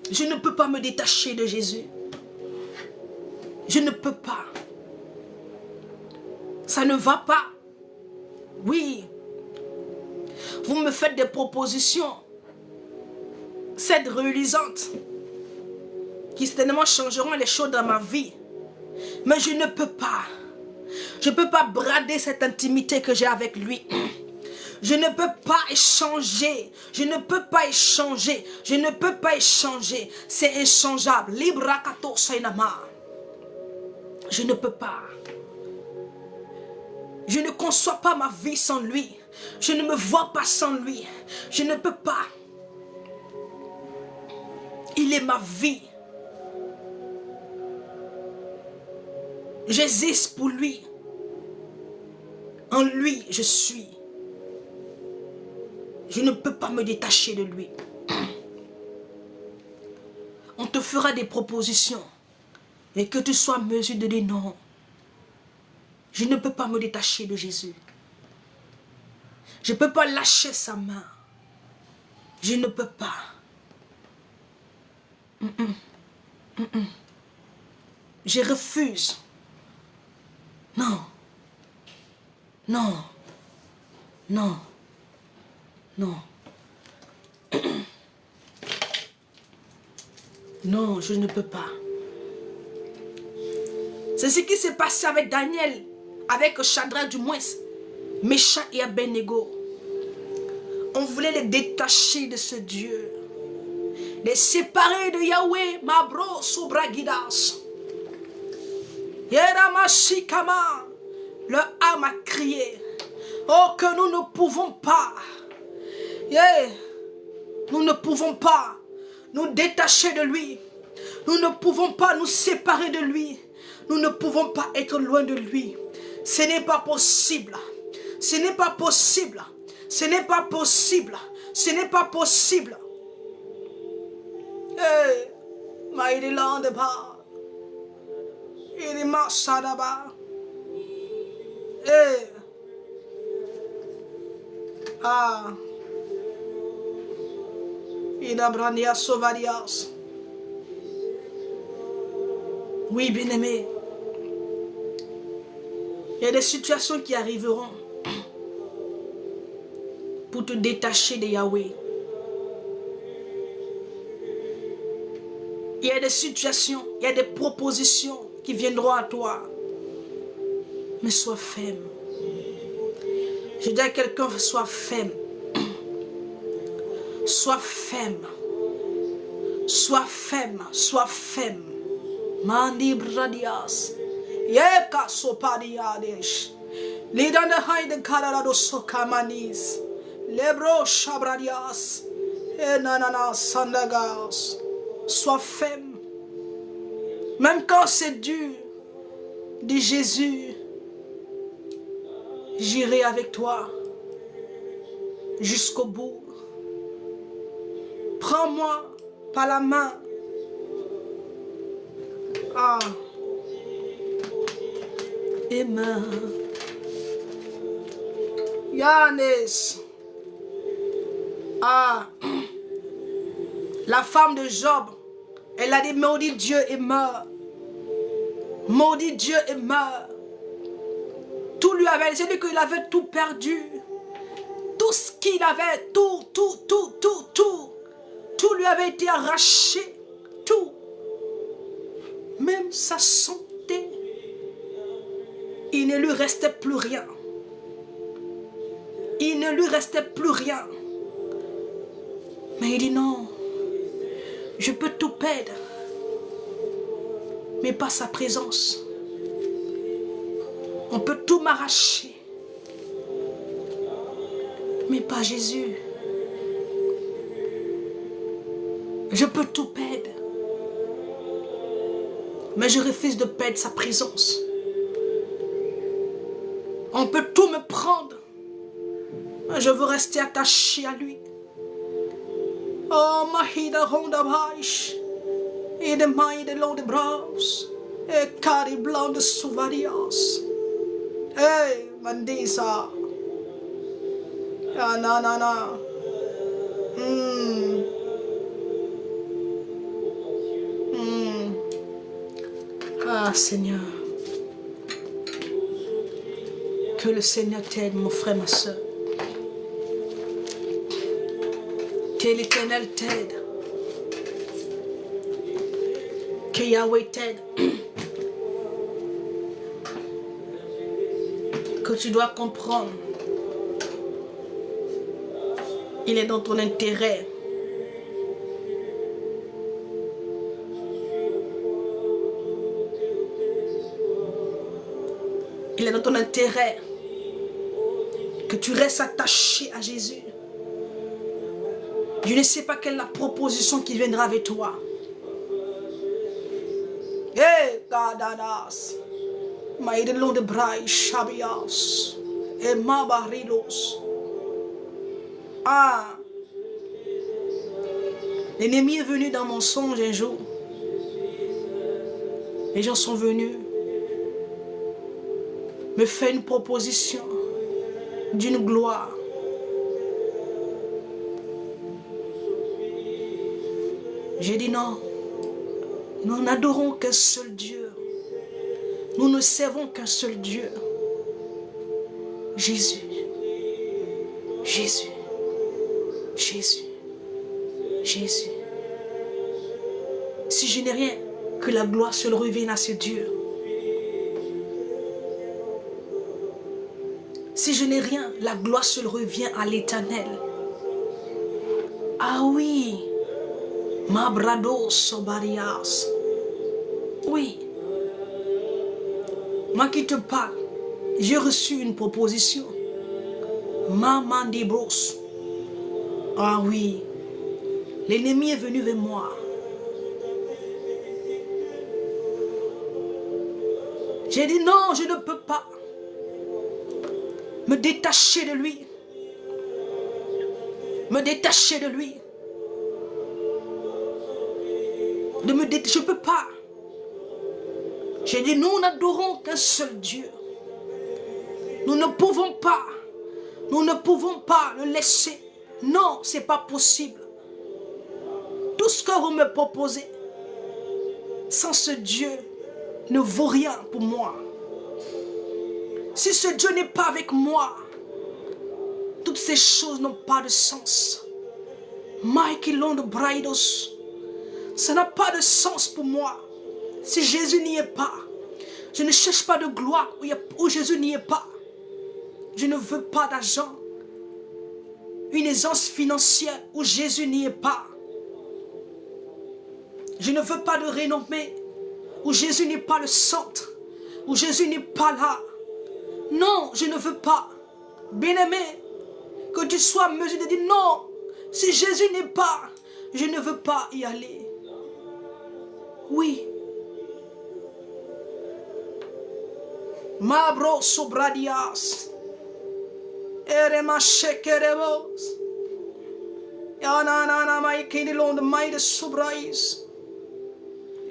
A: Je ne peux pas me détacher de Jésus. Je ne peux pas. Ça ne va pas. Oui. Vous me faites des propositions. Cette reluisantes. Qui certainement changeront les choses dans ma vie. Mais je ne peux pas. Je ne peux pas brader cette intimité que j'ai avec lui. Je ne peux pas échanger. Je ne peux pas échanger. Je ne peux pas échanger. C'est inchangeable. Librakato Sainama. Je ne peux pas. Je ne conçois pas ma vie sans lui. Je ne me vois pas sans lui. Je ne peux pas. Il est ma vie. J'existe pour lui. En lui, je suis. Je ne peux pas me détacher de lui. On te fera des propositions. Et que tu sois en mesure de dire non. Je ne peux pas me détacher de Jésus. Je ne peux pas lâcher sa main. Je ne peux pas. Je refuse. Non. Non. Non. Non. Non, je ne peux pas. C'est ce qui s'est passé avec Daniel, avec Shadrach du moins, Meshach et Abednego. On voulait les détacher de ce Dieu, les séparer de Yahweh, Mabro Sobragidas. Yeramashikama, leur âme a crié, oh que nous ne pouvons pas, nous ne pouvons pas nous détacher de lui, nous ne pouvons pas nous séparer de lui, nous ne pouvons pas être loin de lui. Ce n'est pas possible, ce n'est pas possible, ce n'est pas possible, ce n'est pas possible. Mighty Land of God. Irima Sadaba. Inabrania Sovarias. Oui, bien-aimé. Il y a des situations qui arriveront pour te détacher de Yahweh. Il y a des situations, il y a des propositions qui viendront à toi. Mais sois ferme. Je dis à quelqu'un, sois ferme. Sois ferme. Sois ferme. Sois ferme. Mandi bradias. Yeka sopadiades. Lidande haide karado sokamanis. Lebro shabradias. Enanana sandagas. Sois ferme. Même quand c'est dur, dis Jésus, j'irai avec toi jusqu'au bout. Prends-moi par la main. Amen. Yannis. La femme de Job, elle a dit maudit Dieu et meurt. Maudit Dieu et meurt. Tout lui avait, c'est lui qu'il avait tout perdu. Tout ce qu'il avait, tout lui avait été arraché. Tout. Même sa santé. Il ne lui restait plus rien. Il ne lui restait plus rien. Mais il dit non. Je peux tout perdre. Mais pas sa présence. On peut tout m'arracher. Mais pas Jésus. Je peux tout perdre. Mais je refuse de perdre sa présence. On peut tout me prendre. Mais je veux rester attaché à lui. Oh, Mahida Honda Baish. Et de mailles de long de bras. Et cari blanc de souvarias. Hey, Mandisa. Ah, non, non, non. Ah, Seigneur. Que le Seigneur t'aide, mon frère, ma soeur. Que l'Éternel t'aide. Que Yahweh t'aide. Que tu dois comprendre. Il est dans ton intérêt. Il est dans ton intérêt que tu restes attaché à Jésus. Je ne sais pas quelle est la proposition qui viendra avec toi. Eh, Gadadas, Maïdelon de Braille, Chabias, et Mabarilos. Ah, l'ennemi est venu dans mon songe un jour. Les gens sont venus me faire une proposition d'une gloire. J'ai dit non, nous n'adorons qu'un seul Dieu. Nous ne servons qu'un seul Dieu. Jésus. Jésus. Jésus. Jésus. Si je n'ai rien, que la gloire se revienne à ce Dieu. Si je n'ai rien, la gloire se revient à l'Éternel. Ah oui. Mabrado Sobarias. Oui. Moi qui te parle, j'ai reçu une proposition. Mamandibros. Ah oui. L'ennemi est venu vers moi. J'ai dit non, je ne peux pas me détacher de lui. Me détacher de lui. Je ne peux pas. J'ai dit nous n'adorons qu'un seul Dieu. Nous ne pouvons pas. Nous ne pouvons pas le laisser. Non, ce n'est pas possible. Tout ce que vous me proposez, sans ce Dieu, ne vaut rien pour moi. Si ce Dieu n'est pas avec moi, toutes ces choses n'ont pas de sens. Mikey Londo Braidos, ça n'a pas de sens pour moi. Si Jésus n'y est pas, je ne cherche pas de gloire où Jésus n'y est pas. Je ne veux pas d'argent, une aisance financière où Jésus n'y est pas. Je ne veux pas de renommée où Jésus n'est pas le centre, où Jésus n'est pas là. Non, je ne veux pas. Bien-aimé, que tu sois en mesure de dire non, si Jésus n'est pas, je ne veux pas y aller. Oui. Mabro sobradias. Erema shekerebos. Yanana maikini londe maide sobrais.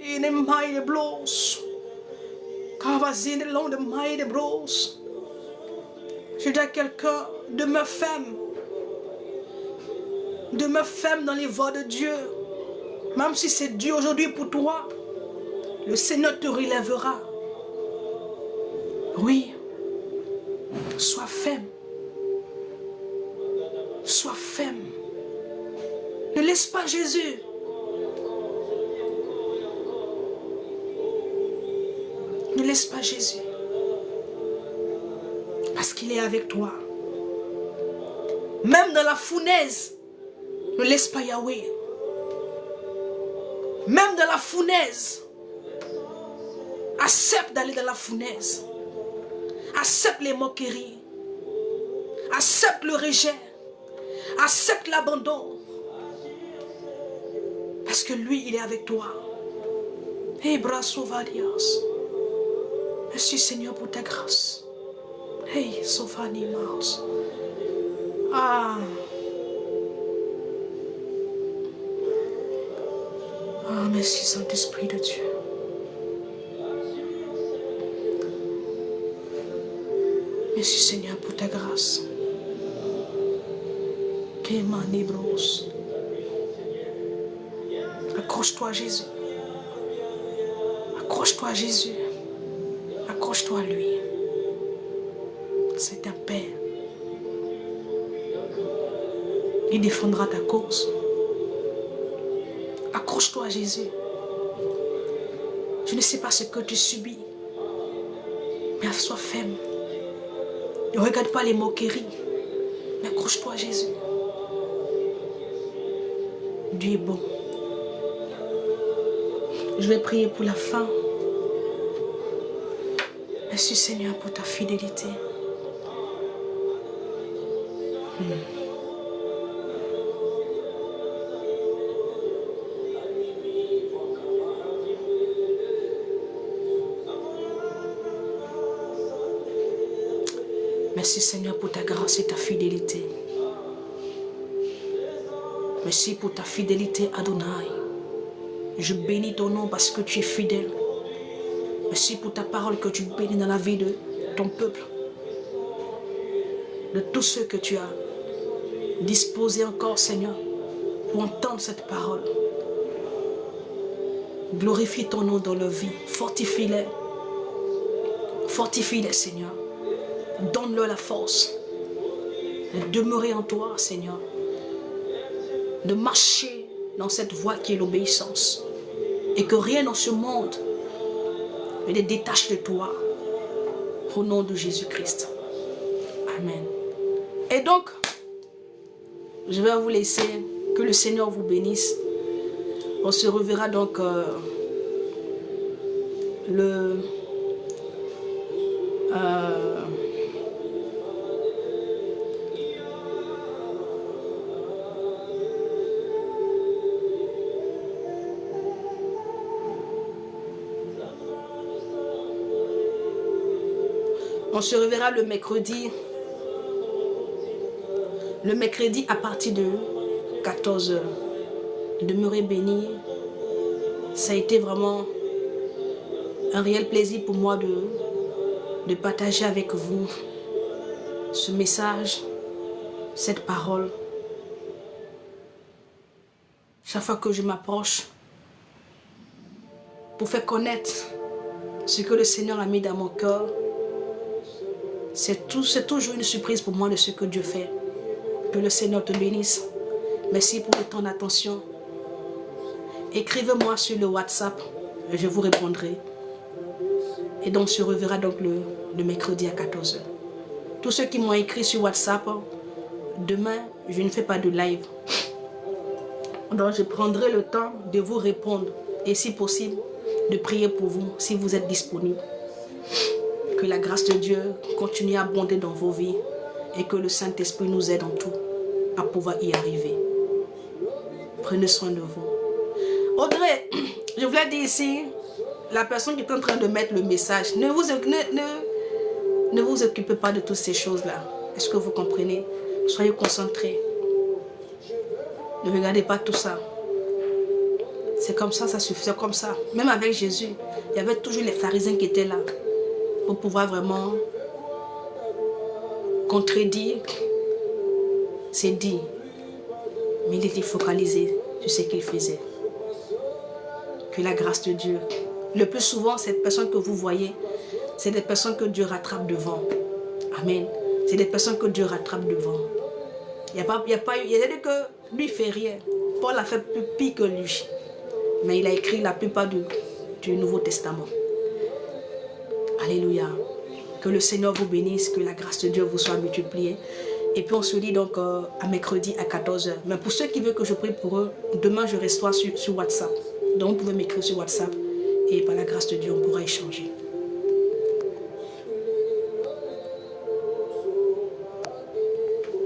A: Ine maide blos. Kavazine londe maide bros. Je dis à quelqu'un, demeure ferme. Demeure ferme dans les voies de Dieu. Même si c'est dur aujourd'hui pour toi, le Seigneur te relèvera. Oui. Sois ferme. Sois ferme. Ne laisse pas Jésus. Ne laisse pas Jésus. Parce qu'il est avec toi. Même dans la fournaise, ne laisse pas Yahweh. Même dans la fournaise, accepte d'aller dans la fournaise. Accepte les moqueries. Accepte le rejet. Accepte l'abandon. Parce que lui, il est avec toi. Hey, brasso varias. Merci Seigneur pour ta grâce. Hey, Sophanie Mars. Ah. Ah, merci Saint-Esprit de Dieu. Merci Seigneur pour ta grâce. Accroche-toi à Jésus. Accroche-toi à Jésus. Accroche-toi à lui. C'est ta paix. Il défendra ta cause. Accroche-toi à Jésus. Je ne sais pas ce que tu subis, mais sois ferme. Ne regarde pas les moqueries, mais accroche-toi à Jésus. Dieu est bon. Je vais prier pour la fin. Merci Seigneur pour ta fidélité. Merci Seigneur pour ta grâce et ta fidélité. Merci pour ta fidélité Adonai. Je bénis ton nom parce que tu es fidèle. Merci pour ta parole que tu bénis dans la vie de ton peuple. De tous ceux que tu as disposés encore Seigneur pour entendre cette parole. Glorifie ton nom dans leur vie. Fortifie-les. Fortifie-les Seigneur. Donne-leur la force de demeurer en toi, Seigneur. De marcher dans cette voie qui est l'obéissance. Et que rien dans ce monde ne les détache de toi. Au nom de Jésus-Christ. Amen. Et donc, je vais vous laisser. Que le Seigneur vous bénisse. On se reverra donc on se reverra le mercredi. Le mercredi à partir de 14 h. Demeurez bénis. Ça a été vraiment un réel plaisir pour moi de partager avec vous ce message, cette parole. Chaque fois que je m'approche pour faire connaître ce que le Seigneur a mis dans mon cœur, c'est toujours une surprise pour moi de ce que Dieu fait. Que le Seigneur te bénisse. Merci pour ton attention. Écrivez-moi sur le WhatsApp, je vous répondrai. Et donc, on se reverra donc le mercredi à 14 h. Tous ceux qui m'ont écrit sur WhatsApp, demain, je ne fais pas de live. Donc, je prendrai le temps de vous répondre. Et si possible, de prier pour vous, si vous êtes disponible. Que la grâce de Dieu continue à abonder dans vos vies. Et que le Saint-Esprit nous aide en tout à pouvoir y arriver. Prenez soin de vous. Audrey, je voulais dire ici, la personne qui est en train de mettre le message, ne vous occupez pas de toutes ces choses-là. Est-ce que vous comprenez? Soyez concentrés. Ne regardez pas tout ça. C'est comme ça, ça suffit. C'est comme ça. Même avec Jésus, il y avait toujours les pharisiens qui étaient là pour pouvoir vraiment contredire ses dits. Mais il était focalisé sur ce qu'il faisait. Que la grâce de Dieu. Le plus souvent, cette personne que vous voyez, c'est des personnes que Dieu rattrape devant. Amen. C'est des personnes que Dieu rattrape devant. Il y a dit que lui ne fait rien. Paul a fait plus pire que lui. Mais il a écrit la plupart du Nouveau Testament. Alléluia. Que le Seigneur vous bénisse, que la grâce de Dieu vous soit multipliée. Et puis on se dit donc à mercredi à 14 h. Mais pour ceux qui veulent que je prie pour eux, demain je reçois sur WhatsApp. Donc vous pouvez m'écrire sur WhatsApp et par la grâce de Dieu on pourra échanger.